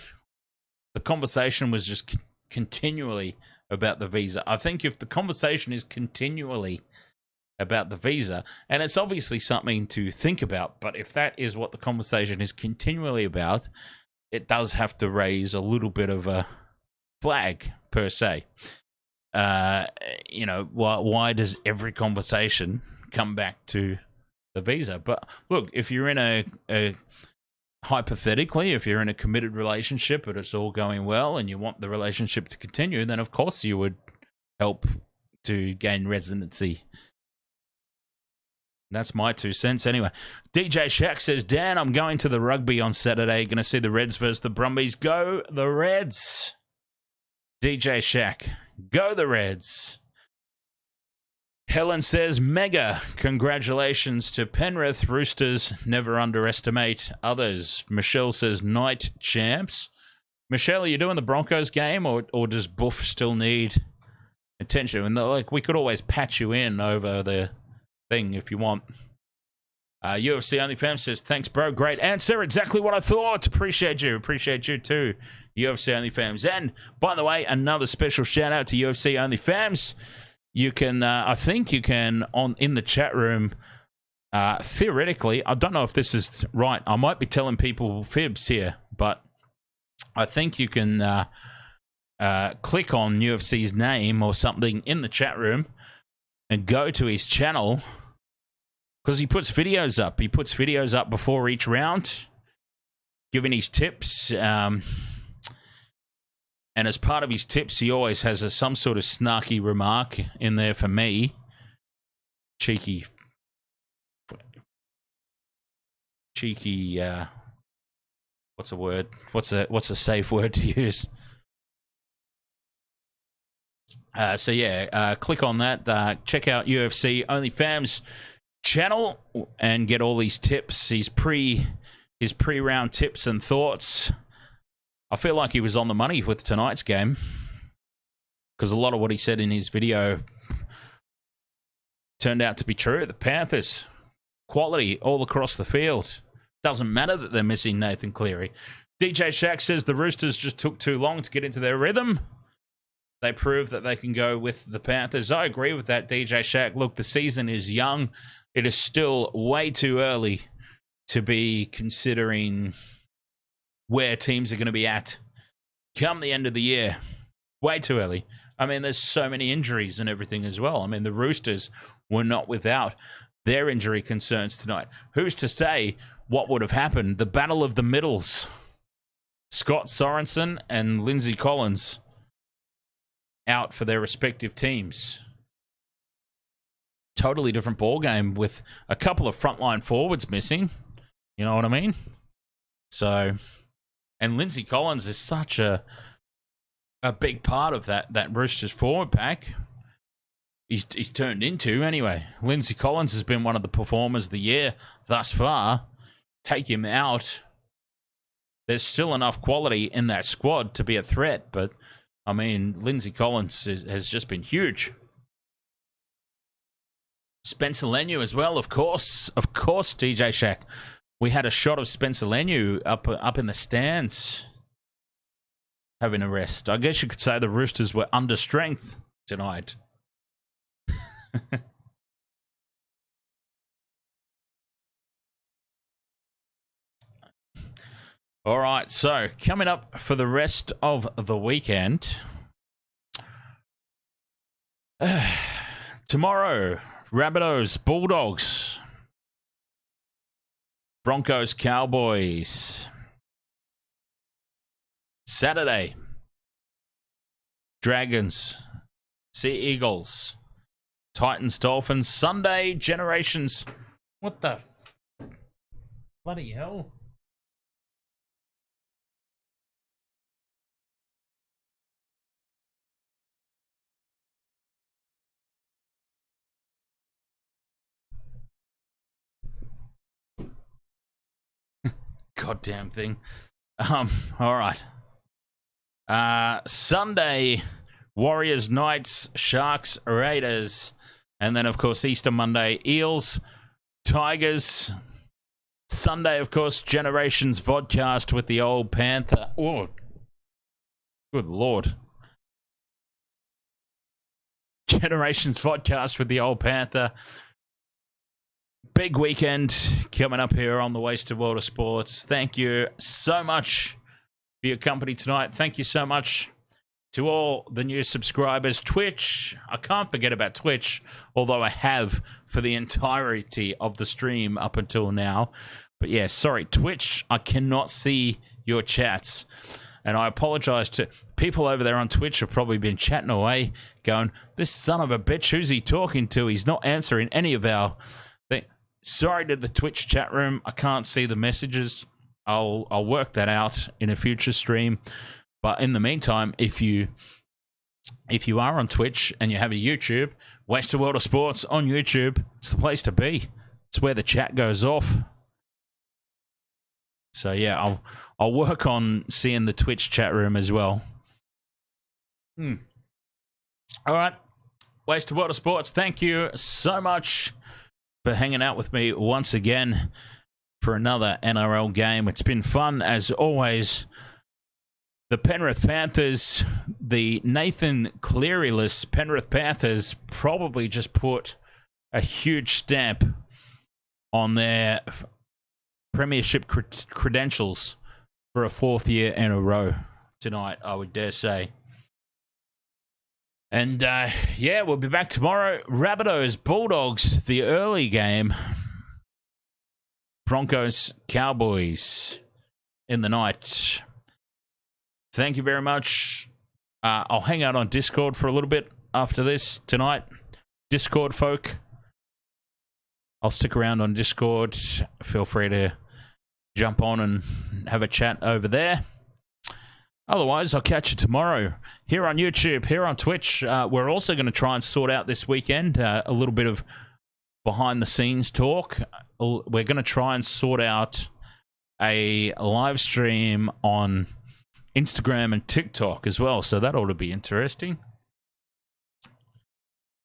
was just continually about the visa. I think if the conversation is continually about the visa, and it's obviously something to think about, but if that is what the conversation is continually about, it does have to raise a little bit of a flag, per se. You know, why does every conversation come back to the visa? But look, if you're in a hypothetically, if you're in a committed relationship and it's all going well and you want the relationship to continue, then of course you would help to gain residency. That's my 2 cents anyway. DJ Shaq says, Dan, I'm going to the rugby on Saturday. Going to see the Reds versus the Brumbies. Go the Reds. DJ Shaq, go the Reds. Helen says, mega congratulations to Penrith. Roosters, never underestimate others. Michelle says, night champs. Michelle, are you doing the Broncos game, or does Buff still need attention? And like, we could always patch you in over the thing if you want. UFC only fan says, thanks, bro. Great answer. Exactly what I thought. Appreciate you. Appreciate you too, UFC only fans. And by the way, another special shout out to UFC only fans. You can, I think you can, in the chat room, theoretically, I don't know if this is right. I might be telling people fibs here, but I think you can click on UFC's name or something in the chat room and go to his channel, because he puts videos up. He puts videos up before each round, giving his tips. And as part of his tips, he always has some sort of snarky remark in there for me. Cheeky, what's a word? What's a safe word to use? So yeah, click on that. Check out UFC OnlyFans channel and get all these tips, his pre-round tips and thoughts. I feel like he was on the money with tonight's game, because a lot of what he said in his video turned out to be true. The Panthers, quality all across the field. Doesn't matter that they're missing Nathan Cleary. DJ Shaq says the Roosters just took too long to get into their rhythm. They proved that they can go with the Panthers. I agree with that, DJ Shaq. Look, the season is young. It is still way too early to be considering where teams are going to be at come the end of the year. Way too early. I mean, there's so many injuries and everything as well. I mean, the Roosters were not without their injury concerns tonight. Who's to say what would have happened? The battle of the middles. Scott Sorensen and Lindsay Collins out for their respective teams. Totally different ball game with a couple of frontline forwards missing. You know what I mean? So, and Lindsay Collins is such a big part of that Roosters forward pack. He's turned into anyway. Lindsay Collins has been one of the performers of the year thus far. Take him out. There's still enough quality in that squad to be a threat, but I mean, Lindsay Collins has just been huge. Spencer Leniu as well, of course, DJ Shack. We had a shot of Spencer Leniu up in the stands having a rest. I guess you could say the Roosters were under strength tonight. All right, so coming up for the rest of the weekend. Tomorrow, Rabbitohs, Bulldogs. Broncos, Cowboys. Saturday, Dragons, Sea Eagles, Titans, Dolphins. Sunday, Generations. What the bloody hell? Goddamn thing. All right. Sunday, Warriors, Knights, Sharks, Raiders, and then of course Easter Monday, Eels, Tigers. Sunday, of course, Generations vodcast with the old Panther. Oh, good lord. Generations vodcast with the old Panther. Big weekend coming up here on the Wasted World of Sports. Thank you so much for your company tonight. Thank you so much to all the new subscribers. Twitch, I can't forget about Twitch, although I have for the entirety of the stream up until now. But yeah, sorry, Twitch, I cannot see your chats. And I apologize to people over there on Twitch have probably been chatting away, going, this son of a bitch, who's he talking to? He's not answering any of our things. Sorry to the Twitch chat room. I can't see the messages. I'll work that out in a future stream. But in the meantime, if you are on Twitch and you have a YouTube, Wasted World of Sports on YouTube, it's the place to be. It's where the chat goes off. So yeah, I'll work on seeing the Twitch chat room as well. All right, Wasted World of Sports. Thank you so much for hanging out with me once again for another NRL game. It's been fun as always. The Penrith Panthers, the Nathan Cleary-less Penrith Panthers, probably just put a huge stamp on their premiership credentials for a fourth year in a row tonight, I would dare say. And yeah, we'll be back tomorrow. Rabbitohs, Bulldogs, the early game. Broncos, Cowboys in the night. Thank you very much. I'll hang out on Discord for a little bit after this tonight. Discord folk, I'll stick around on Discord. Feel free to jump on and have a chat over there. Otherwise, I'll catch you tomorrow here on YouTube, here on Twitch. We're also going to try and sort out this weekend a little bit of behind-the-scenes talk. We're going to try and sort out a live stream on Instagram and TikTok as well, so that ought to be interesting.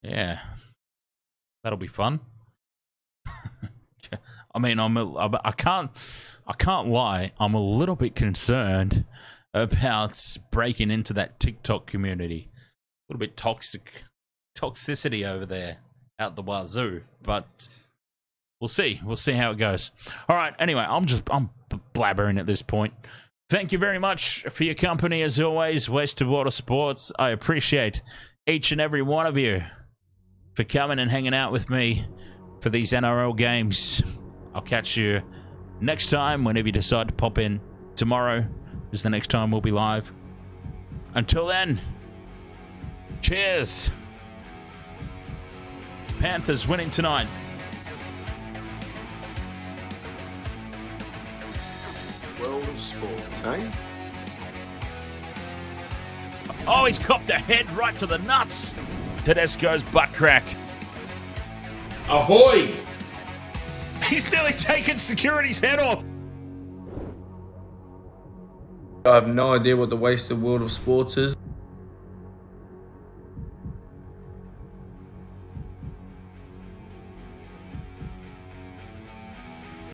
Yeah, that'll be fun. I mean, I can't lie. I'm a little bit concerned about breaking into that TikTok community. A little bit toxicity over there out the wazoo, but we'll see. We'll see how it goes. All right. Anyway, I'm blabbering at this point. Thank you very much for your company as always, Wasted Water Sports. I appreciate each and every one of you for coming and hanging out with me for these NRL games. I'll catch you next time whenever you decide to pop in. Tomorrow is the next time we'll be live. Until then, cheers. Panthers winning tonight. World of sports, eh? Oh, he's copped a head right to the nuts. Tedesco's butt crack. Ahoy! He's nearly taken security's head off. I have no idea what the Wasted World of Sports is.